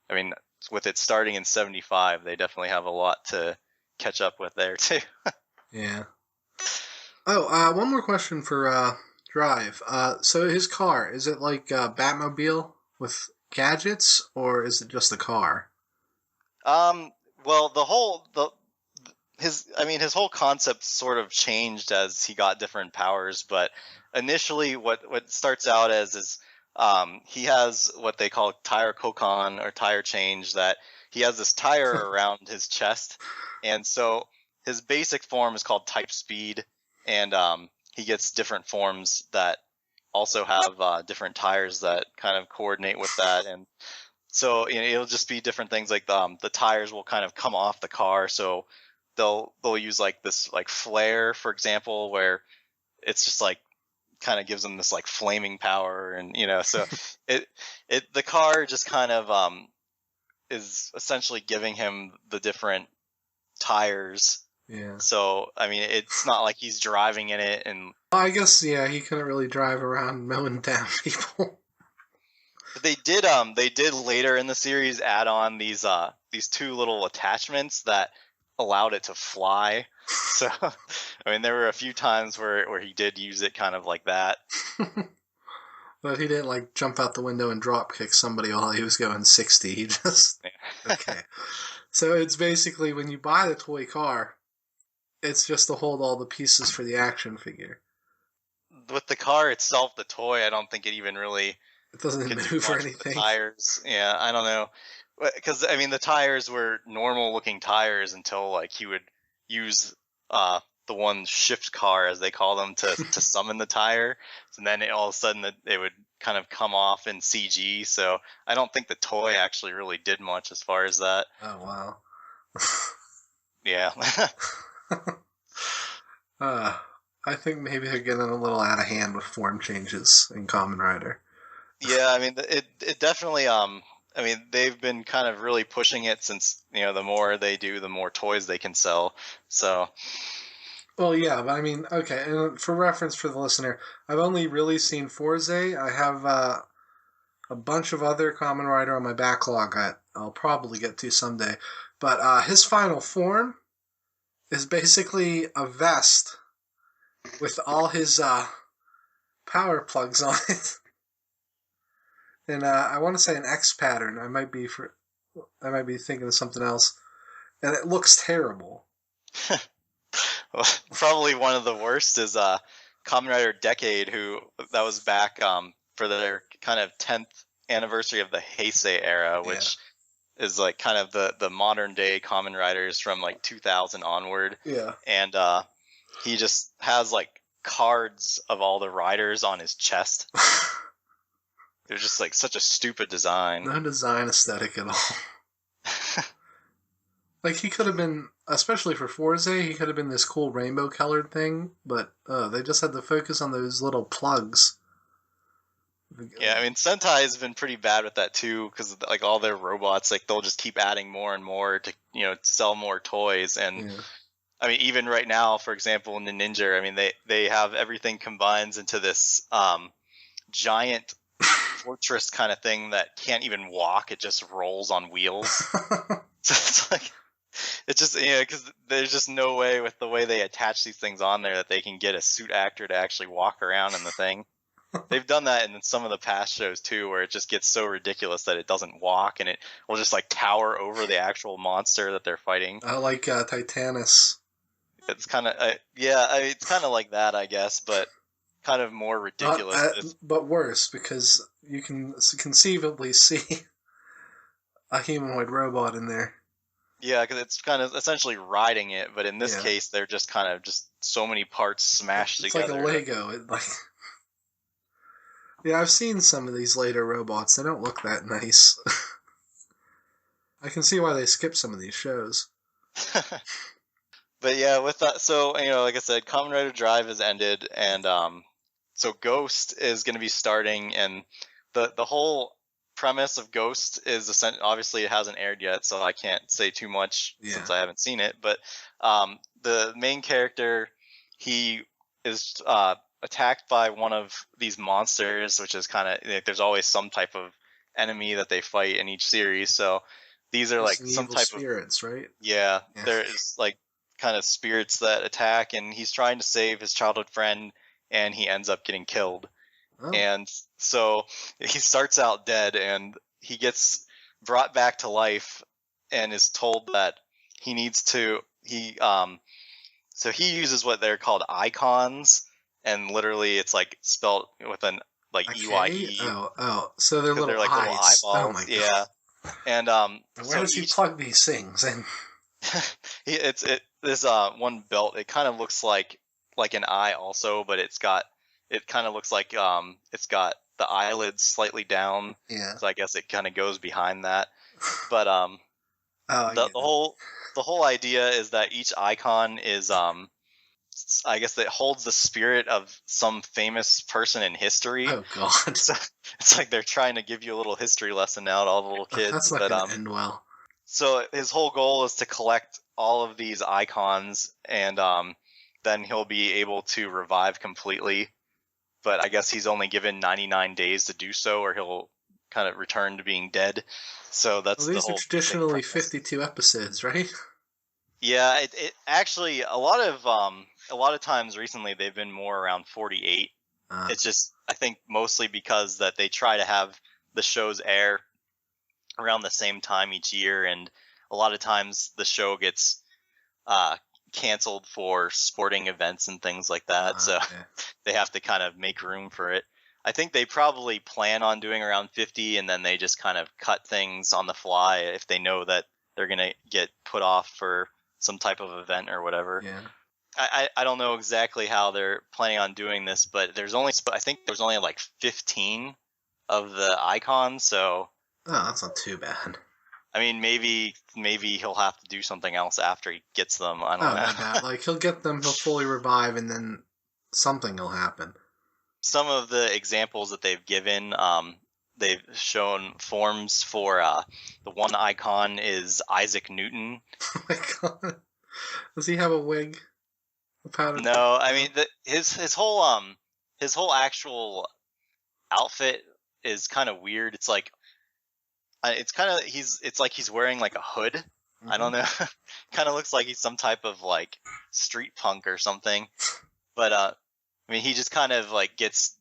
I mean, with it starting in 75, they definitely have a lot to catch up with there too. Yeah. Oh, one more question for Drive. So his car, is it like a Batmobile with gadgets, or is it just a car? Well, his whole concept sort of changed as he got different powers, but initially what starts out as is he has what they call tire kokon, or tire change, that he has this tire around his chest, and so his basic form is called type speed, and he gets different forms that also have different tires that kind of coordinate with that. And so it'll just be different things, like the tires will kind of come off the car, so they'll use like this like flare, for example, where it's just like kind of gives them this like flaming power, and so the car just kind of is essentially giving him the different tires. Yeah. So I mean, it's not like he's driving in it, and I guess he couldn't really drive around mowing down people. But they did later in the series add on these two little attachments that allowed it to fly. So I mean, there were a few times where he did use it kind of like that. But he didn't like jump out the window and drop kick somebody while he was going 60. He just okay. So it's basically, when you buy the toy car, it's just to hold all the pieces for the action figure. With the car itself, the toy, I don't think it even really. It doesn't move or anything. The tires, yeah, I don't know, because I mean the tires were normal looking tires until like he would use the one shift car, as they call them, to summon the tire, and then all of a sudden it would kind of come off in CG. So I don't think the toy actually really did much as far as that. Oh wow. Yeah. I think maybe they're getting a little out of hand with form changes in Kamen Rider. Yeah, I mean, it definitely, I mean, they've been kind of really pushing it since, the more they do, the more toys they can sell. So, Well, yeah, but I mean, okay, and for reference for the listener, I've only really seen Forze. I have a bunch of other Kamen Rider on my backlog that I'll probably get to someday. But his final form is basically a vest with all his power plugs on it. And I want to say an X pattern. I might be thinking of something else. And it looks terrible. Probably one of the worst is Kamen Rider Decade, that was back for their kind of 10th anniversary of the Heisei era, which is like kind of the modern day Kamen Riders from like 2000 onward. Yeah. And he just has like cards of all the riders on his chest. It was just like such a stupid design. No design aesthetic at all. Like, he could have been, especially for Forza, he could have been this cool rainbow-colored thing, but they just had to focus on those little plugs. Yeah, I mean, Sentai has been pretty bad with that, too, because, like, all their robots, like, they'll just keep adding more and more to, sell more toys, and, I mean, even right now, for example, in the Ninja, I mean, they have everything combines into this giant fortress kind of thing that can't even walk, it just rolls on wheels. So it's like... It's just, because there's just no way with the way they attach these things on there that they can get a suit actor to actually walk around in the thing. They've done that in some of the past shows, too, where it just gets so ridiculous that it doesn't walk and it will just, like, tower over the actual monster that they're fighting. I like Titanus. It's kind of, it's kind of like that, I guess, but kind of more ridiculous. But worse, because you can conceivably see a humanoid robot in there. Yeah, because it's kind of essentially riding it, but in this case, they're just kind of just so many parts smashed together. It's like a Lego. Yeah, I've seen some of these later robots. They don't look that nice. I can see why they skip some of these shows. But yeah, with that, so like I said, Kamen Rider Drive has ended, and so Ghost is going to be starting, and the whole premise of Ghost is obviously it hasn't aired yet, so I can't say too much since I haven't seen it. But the main character, he is attacked by one of these monsters, which is kind of there's always some type of enemy that they fight in each series. So these are like some type spirits, right? Yeah, there's like kind of spirits that attack, and he's trying to save his childhood friend, and he ends up getting killed. Oh. And so he starts out dead, and he gets brought back to life, and is told that he needs to so he uses what they're called icons, and literally it's like spelled with an like EYE. Oh, so they're little like little eyeballs. Oh my God. Yeah. And where does he plug these things in? This one belt. It kind of looks like an eye also, but it kind of looks like it's got the eyelids slightly down. Yeah. So I guess it kind of goes behind that. But the whole idea is that each icon is I guess it holds the spirit of some famous person in history. Oh God! So it's like they're trying to give you a little history lesson now to all the little kids. That's not going to end well. So his whole goal is to collect all of these icons, and then he'll be able to revive completely. But I guess he's only given 99 days to do so, or he'll kind of return to being dead. So that's these are traditionally 52 episodes, right? Yeah, it actually a lot of times recently they've been more around 48. It's just I think mostly because that they try to have the shows air around the same time each year, and a lot of times the show gets canceled for sporting events and things like that, so they have to kind of make room for it. I think they probably plan on doing around 50, and then they just kind of cut things on the fly if they know that they're going to get put off for some type of event or whatever. Yeah. I don't know exactly how they're planning on doing this, but I think there's only like 15 of the icons, so... Oh, that's not too bad. I mean, maybe he'll have to do something else after he gets them. I don't know. Like, he'll get them, he'll fully revive, and then something will happen. Some of the examples that they've given, they've shown forms for the one icon is Isaac Newton. Oh my God. Does he have a wig? No, I mean his whole actual outfit is kind of weird. It's like it's like he's wearing like a hood. Mm-hmm. I don't know. Kind of looks like he's some type of like street punk or something. But I mean, he just kind of like gets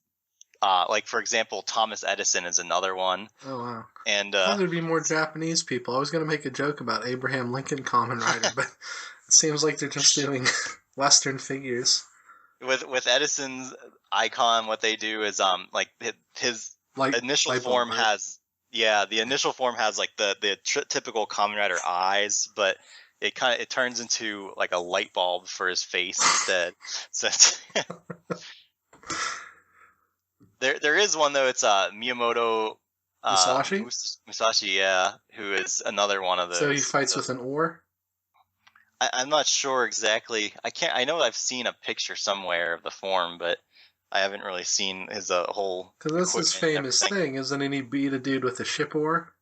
like, for example, Thomas Edison is another one. Oh wow! And I thought there'd be more Japanese people. I was gonna make a joke about Abraham Lincoln Kamen Rider, but it seems like they're just doing Western figures. With Edison's icon, what they do is like his initial form has the initial form has like the typical Kamen Rider eyes, but it turns into like a light bulb for his face instead. So there is one though. It's Miyamoto Musashi, yeah, who is another one of those. So he fights with an oar? I'm not sure exactly. I know I've seen a picture somewhere of the form, but I haven't really seen his whole. Because that's his famous thing, isn't it? He beat a dude with a ship oar.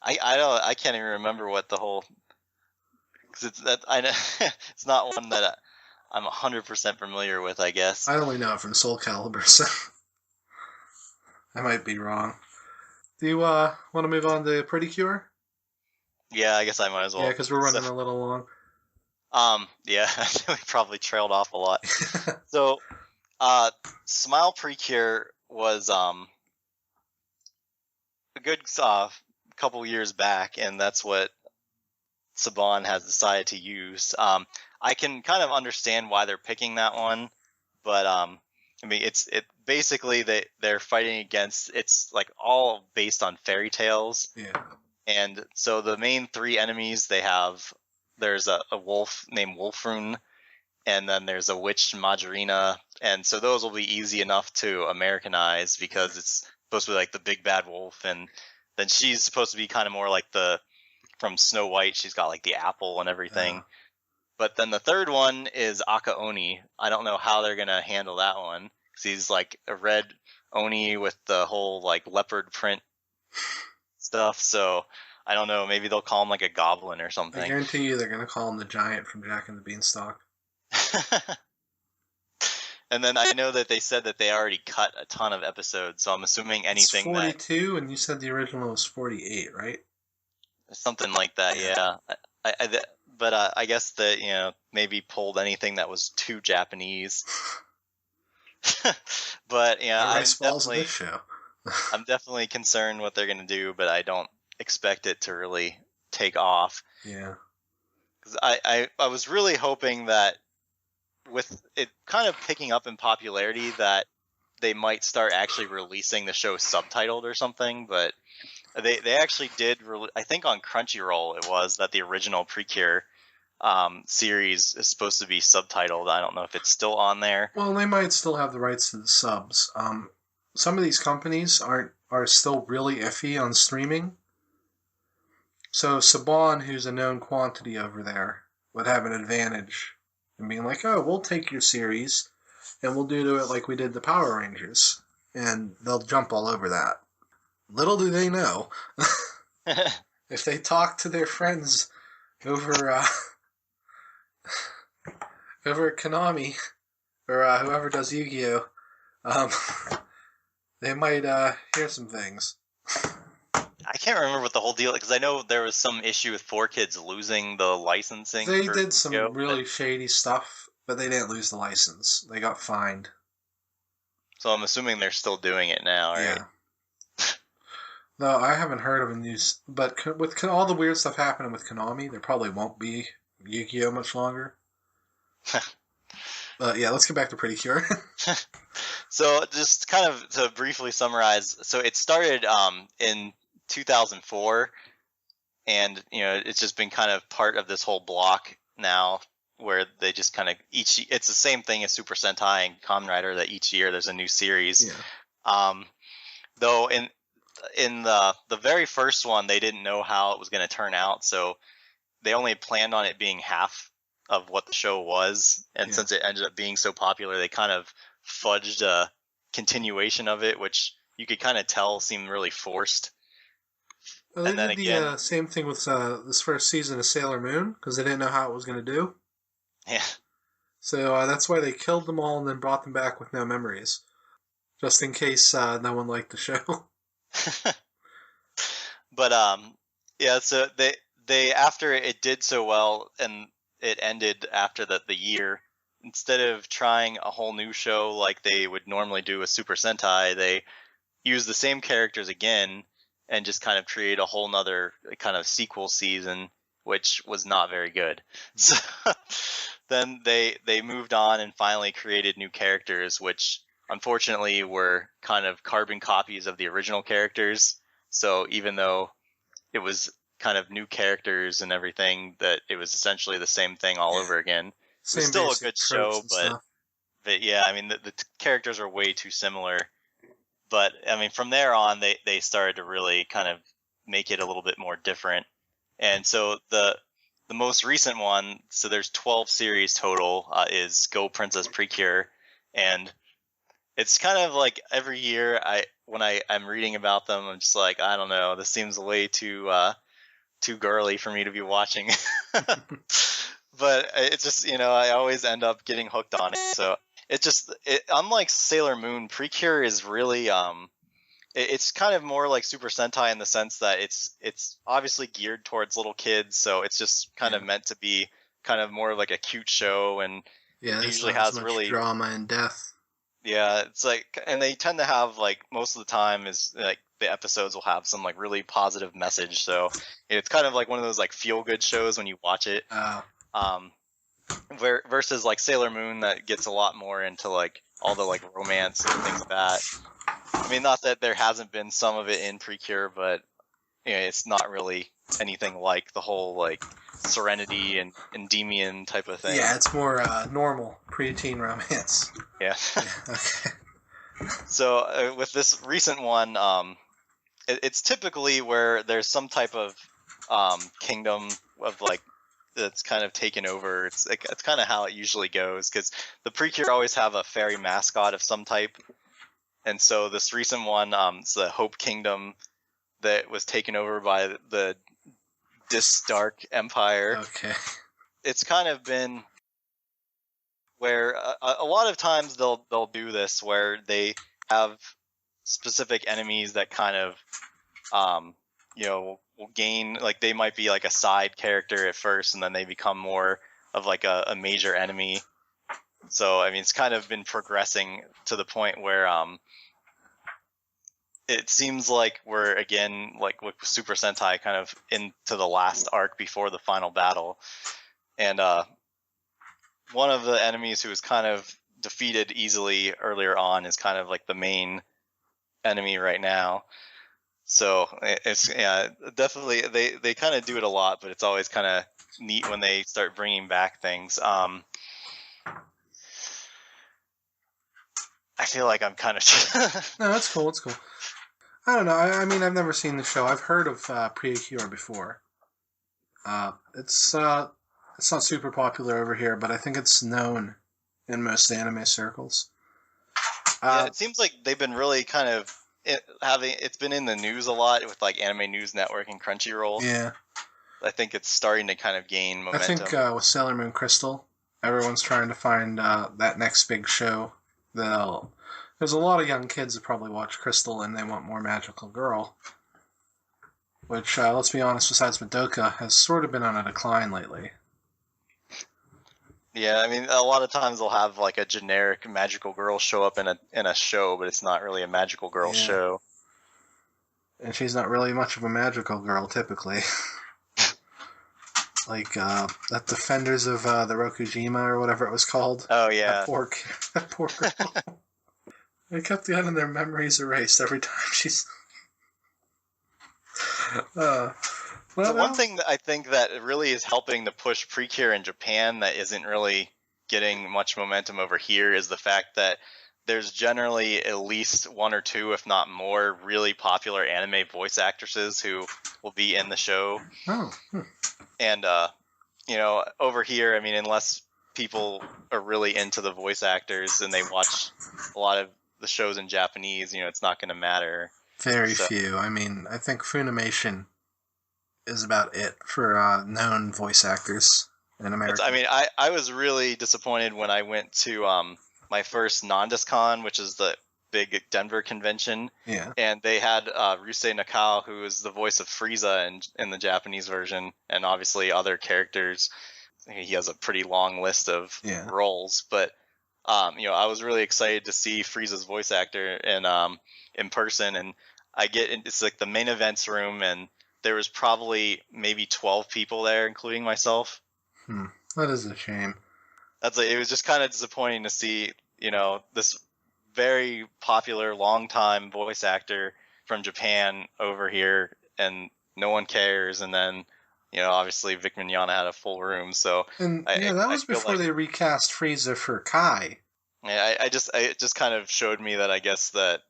I can't even remember what the whole. Because it's not one that I'm 100% familiar with. I guess I only know it from Soul Calibur, so I might be wrong. Do you want to move on to Pretty Cure? Yeah, I guess I might as well. Yeah, because we're running a little long. Yeah, we probably trailed off a lot. So, Smile Precure was a good couple years back, and that's what Saban has decided to use. I can kind of understand why they're picking that one, but I mean, it basically they're fighting against. It's like all based on fairy tales. Yeah. And so the main three enemies they have, there's a wolf named Wolfrun, and then there's a witch Majorina, and so those will be easy enough to Americanize because it's supposed to be like the big bad wolf, and then she's supposed to be kind of more like from Snow White. She's got like the apple and everything. But then the third one is Aka Oni. I don't know how they're gonna handle that one because he's like a red Oni with the whole like leopard print stuff, so I don't know. Maybe they'll call him like a goblin or something. I guarantee you they're going to call him the Giant from Jack and the Beanstalk. And then I know that they said that they already cut a ton of episodes, so I'm assuming anything it's 42, and you said the original was 48, right? Something like that, yeah. But I guess that, maybe pulled anything that was too Japanese. But, I'm definitely concerned what they're going to do, but I don't expect it to really take off. Yeah. Because I was really hoping that with it kind of picking up in popularity that they might start actually releasing the show subtitled or something, but they actually did, I think on Crunchyroll it was, that the original Precure series is supposed to be subtitled. I don't know if it's still on there. Well, they might still have the rights to the subs. Some of these companies are still really iffy on streaming. So Saban, who's a known quantity over there, would have an advantage in being like, oh, we'll take your series and we'll do to it like we did the Power Rangers. And they'll jump all over that. Little do they know, if they talk to their friends over at Konami, or whoever does Yu-Gi-Oh!, they might hear some things. I can't remember what the whole deal, because I know there was some issue with 4Kids losing the licensing. They did some really shady stuff, but they didn't lose the license. They got fined. So I'm assuming they're still doing it now, right? Yeah. No, I haven't heard of a news, but with all the weird stuff happening with Konami, there probably won't be Yu-Gi-Oh! Much longer. But yeah, let's get back to Pretty Cure. So just kind of to briefly summarize, so it started in 2004, and it's just been kind of part of this whole block now, where they just kind of it's the same thing as Super Sentai and Kamen Rider, that each year there's a new series. Yeah. Though in the very first one, they didn't know how it was going to turn out, so they only planned on it being half of what the show was, and since it ended up being so popular, they kind of fudged a continuation of it, which you could kind of tell seemed really forced. Well, they did the same thing with this first season of Sailor Moon, because they didn't know how it was going to do. Yeah. So that's why they killed them all and then brought them back with no memories. Just in case no one liked the show. But yeah, so they after it did so well and it ended after the year, instead of trying a whole new show like they would normally do with Super Sentai, they used the same characters again and just kind of create a whole nother kind of sequel season, which was not very good. So then they moved on and finally created new characters, which unfortunately were kind of carbon copies of the original characters. So even though it was kind of new characters and everything, that it was essentially the same thing all over again. It was still a good show, but yeah, I mean the characters are way too similar. But I mean, from there on, they started to really kind of make it a little bit more different. And so the most recent one, so there's 12 series total, is Go Princess Precure, and it's kind of like every year when I'm reading about them, I'm just like, I don't know, this seems way too girly for me to be watching. But it's just, I always end up getting hooked on it. So unlike Sailor Moon, Precure is really it's kind of more like Super Sentai in the sense that it's obviously geared towards little kids, so it's just kind of meant to be kind of more like a cute show, and it usually has much really drama and death. Yeah, it's like, and they tend to have, like, most of the time is like the episodes will have some like really positive message, so it's kind of like one of those like feel good shows when you watch it. Versus like Sailor Moon that gets a lot more into like all the like romance and things like that. I mean, not that there hasn't been some of it in Precure, but it's not really anything like the whole like Serenity and Endymion type of thing. Yeah, it's more normal preteen romance. Yeah. Okay. So with this recent one, it's typically where there's some type of kingdom of like that's kind of taken over. It's kind of how it usually goes, because the Precure always have a fairy mascot of some type, and so this recent one, it's the Hope Kingdom that was taken over by the Dark Empire. Okay. It's kind of been where a lot of times they'll do this where they have specific enemies that kind of will gain, like, they might be like a side character at first and then they become more of like a major enemy. So I mean, it's kind of been progressing to the point where it seems like we're again, like with Super Sentai, kind of into the last arc before the final battle. And one of the enemies who was kind of defeated easily earlier on is kind of like the main enemy right now. So it's, yeah, definitely they kind of do it a lot, but it's always kind of neat when they start bringing back things. I feel like I'm kind of no, that's cool. It's cool. I don't know. I mean, I've never seen the show. I've heard of Precure before. It's not super popular over here, but I think it's known in most anime circles. Yeah, it seems like they've been really kind of it's been in the news a lot with like Anime News Network and Crunchyroll. Yeah, I think it's starting to kind of gain momentum. I think with Sailor Moon Crystal, everyone's trying to find that next big show. There's a lot of young kids that probably watch Crystal and they want more Magical Girl. Which, let's be honest, besides Madoka, has sort of been on a decline lately. Yeah, I mean, a lot of times they'll have like a generic Magical Girl show up in a show, but it's not really a Magical Girl show. And she's not really much of a Magical Girl, typically. Like, that Defenders of the Rokujima, or whatever it was called. Oh, yeah. That poor girl. They kept getting their memories erased every time she's... One thing that I think that really is helping to push Precure in Japan that isn't really getting much momentum over here is the fact that there's generally at least one or two, if not more, really popular anime voice actresses who will be in the show. Oh. And, over here, I mean, unless people are really into the voice actors and they watch a lot of the shows in Japanese, it's not going to matter. Very few. I mean, I think Funimation is about it for known voice actors. in America. I mean, I was really disappointed when I went to my first Nandescon, which is the big Denver convention. Yeah. And they had Ryusei Nakao, who is the voice of Frieza in the Japanese version, and obviously other characters. He has a pretty long list of roles, but I was really excited to see Frieza's voice actor in person, and it's like the main events room, and there was probably maybe 12 people there, including myself. That is a shame. It was just kind of disappointing to see, this very popular, long-time voice actor from Japan over here, and no one cares. And then, obviously Vic Mignogna had a full room, so that was before they recast Frieza for Kai. Yeah, it just kind of showed me that I guess that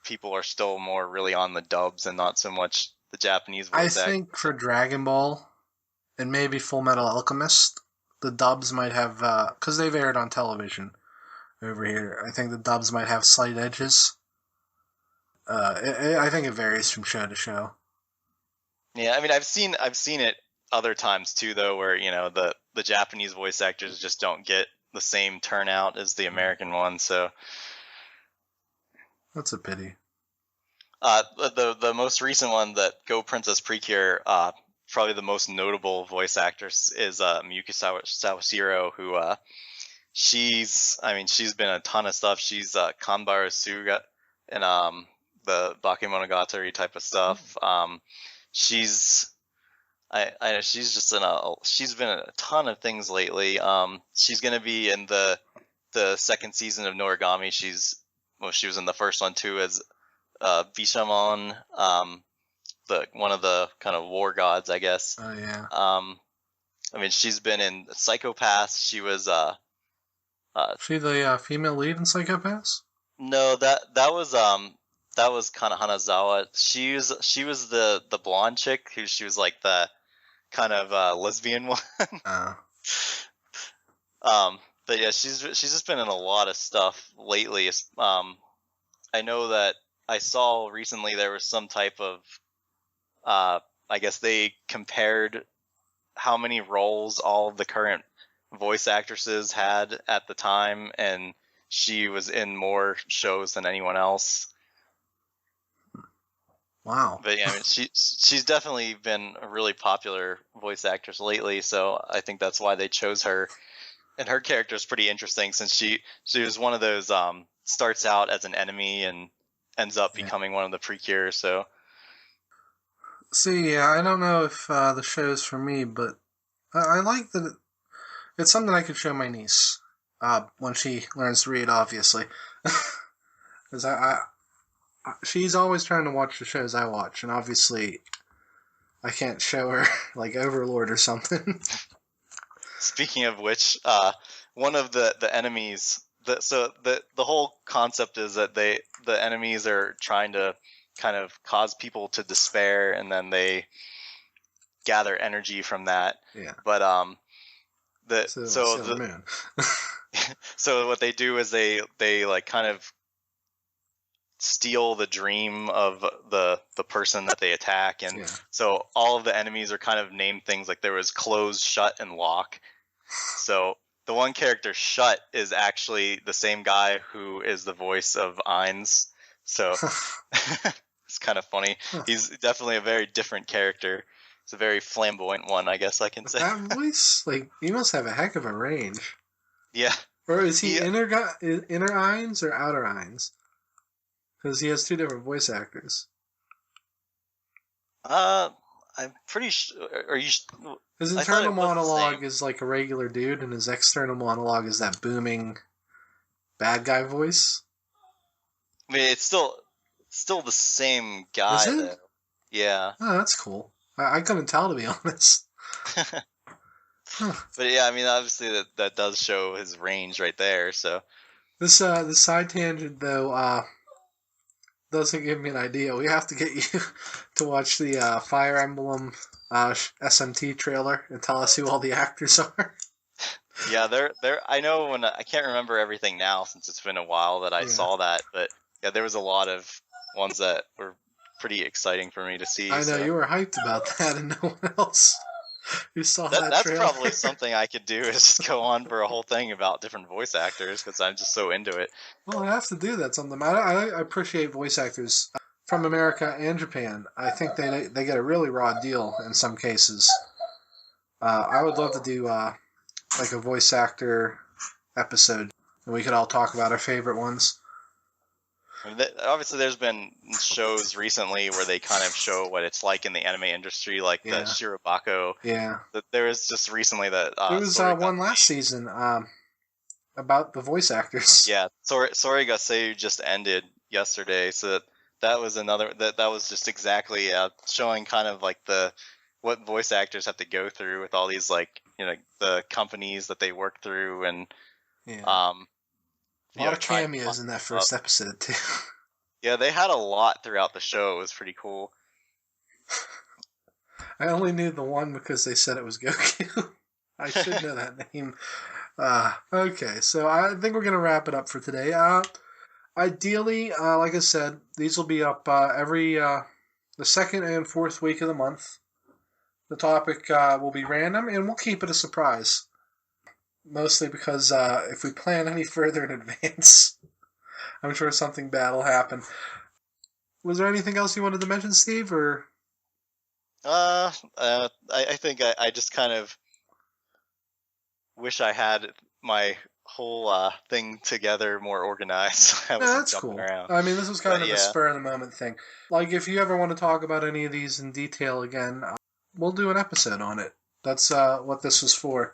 people are still more really on the dubs and not so much the Japanese voice acting. I think for Dragon Ball and maybe Full Metal Alchemist, the dubs might have, because they've aired on television over here, I think the dubs might have slight edges. I think it varies from show to show. Yeah, I mean, I've seen it other times too, though, where the Japanese voice actors just don't get the same turnout as the American one. So that's a pity. The most recent one, that Go Princess Precure, probably the most notable voice actress is Miyuki Sawashiro, who she's been a ton of stuff. She's Kanbara Suga and the Bakemonogatari type of stuff. She's she's been in a ton of things lately. She's gonna be in the second season of Noragami. She was in the first one too as Bishamon, one of the kind of war gods, I guess. Oh yeah. I mean, she's been in Psycho-Pass. She was she the female lead in Psycho-Pass? No, that was kind of Hanazawa. She was the blonde chick who she was like the kind of lesbian one. But yeah, she's just been in a lot of stuff lately. I know that I saw recently there was some type of I guess they compared how many roles all of the current voice actresses had at the time, and she was in more shows than anyone else. Wow. But yeah, I mean, she's definitely been a really popular voice actress lately, so I think that's why they chose her. And her character is pretty interesting, since she was one of those starts out as an enemy and ends up becoming one of the Precure. So see, I don't know if the show's for me, but I like that it's something I could show my niece when she learns to read, obviously. Because she's always trying to watch the shows I watch, and obviously I can't show her like Overlord or something. Speaking of which, one of the enemies, the whole concept is that the enemies are trying to kind of cause people to despair, and then they gather energy from that. Yeah. But so what they do is they like kind of steal the dream of the person that they attack, and so all of the enemies are kind of named things like there was Close, Shut, and Lock. So the one character, Shut, is actually the same guy who is the voice of Ainz. So it's kind of funny. He's definitely a very different character. It's a very flamboyant one, I guess I can say. That voice, like, he must have a heck of a range. Yeah. Or is he inner Ainz or outer Ainz? Because he has two different voice actors. I'm pretty sure. His internal monologue is like a regular dude, and his external monologue is that booming bad guy voice. I mean, it's still the same guy. Is it? Though. Yeah. Oh, that's cool. I couldn't tell, to be honest. But yeah, I mean, obviously that does show his range right there. So this side tangent though doesn't give me an idea. We have to get you to watch the Fire Emblem SMT trailer and tell us who all the actors are. Yeah, they're. I know I can't remember everything now since it's been a while that I saw that, but yeah, there was a lot of ones that were pretty exciting for me to see. I know you were hyped about that, and no one else. You saw That's trailer? probably something I could do, is just go on for a whole thing about different voice actors, because I'm just so into it. Well, I have to do that sometime. I appreciate voice actors from America and Japan. I think they get a really raw deal in some cases. I would love to do like a voice actor episode, and we could all talk about our favorite ones. I mean, obviously, there's been shows recently where they kind of show what it's like in the anime industry, like the Shirobako. Yeah. There was just recently that there was one last season about the voice actors. Yeah, Sorigaseu just ended yesterday, so that was another that was just exactly showing kind of like what voice actors have to go through with all these, like, the companies that they work through, and a lot of cameos in that first episode too. Yeah, they had a lot throughout the show. It was pretty cool. I only knew the one because they said it was Goku. I should know that name. Okay, so I think we're going to wrap it up for today. Ideally, like I said, these will be up every the second and fourth week of the month. The topic will be random, and we'll keep it a surprise. Mostly because if we plan any further in advance, I'm sure something bad will happen. Was there anything else you wanted to mention, Steve, or? I think I just kind of wish I had my whole thing together more organized. That's cool. Around. I mean, this was kind of a spur of the moment thing. Like, if you ever want to talk about any of these in detail again, we'll do an episode on it. That's what this was for.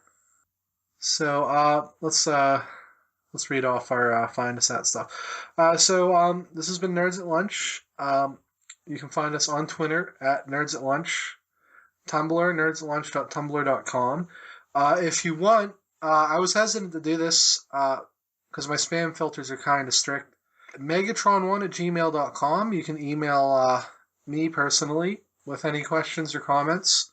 So let's read off our Find Us At stuff. So this has been Nerds at Lunch. You can find us on Twitter at Nerds at Lunch, Tumblr, nerdsatlunch.tumblr.com. If you want, I was hesitant to do this because my spam filters are kind of strict. Megatron1@gmail.com. You can email me personally with any questions or comments.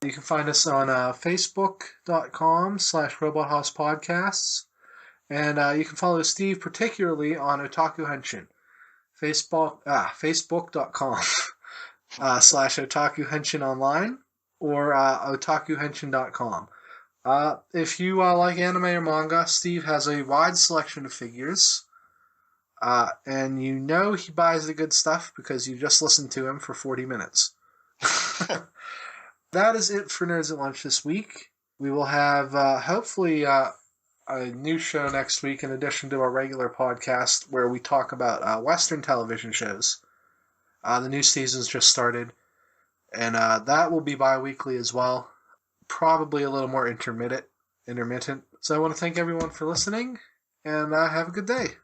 You can find us on facebook.com/robothousePodcasts. And you can follow Steve particularly on Otaku Henshin. Facebook.com /Otaku Henshin Online or otakuhenshin.com. If you like anime or manga, Steve has a wide selection of figures. And you know he buys the good stuff because you just listened to him for 40 minutes. That is it for Nerds at Lunch this week. We will have, hopefully, a new show next week in addition to our regular podcast where we talk about Western television shows. The new season's just started, and that will be bi-weekly as well. Probably a little more intermittent. So I want to thank everyone for listening, and have a good day.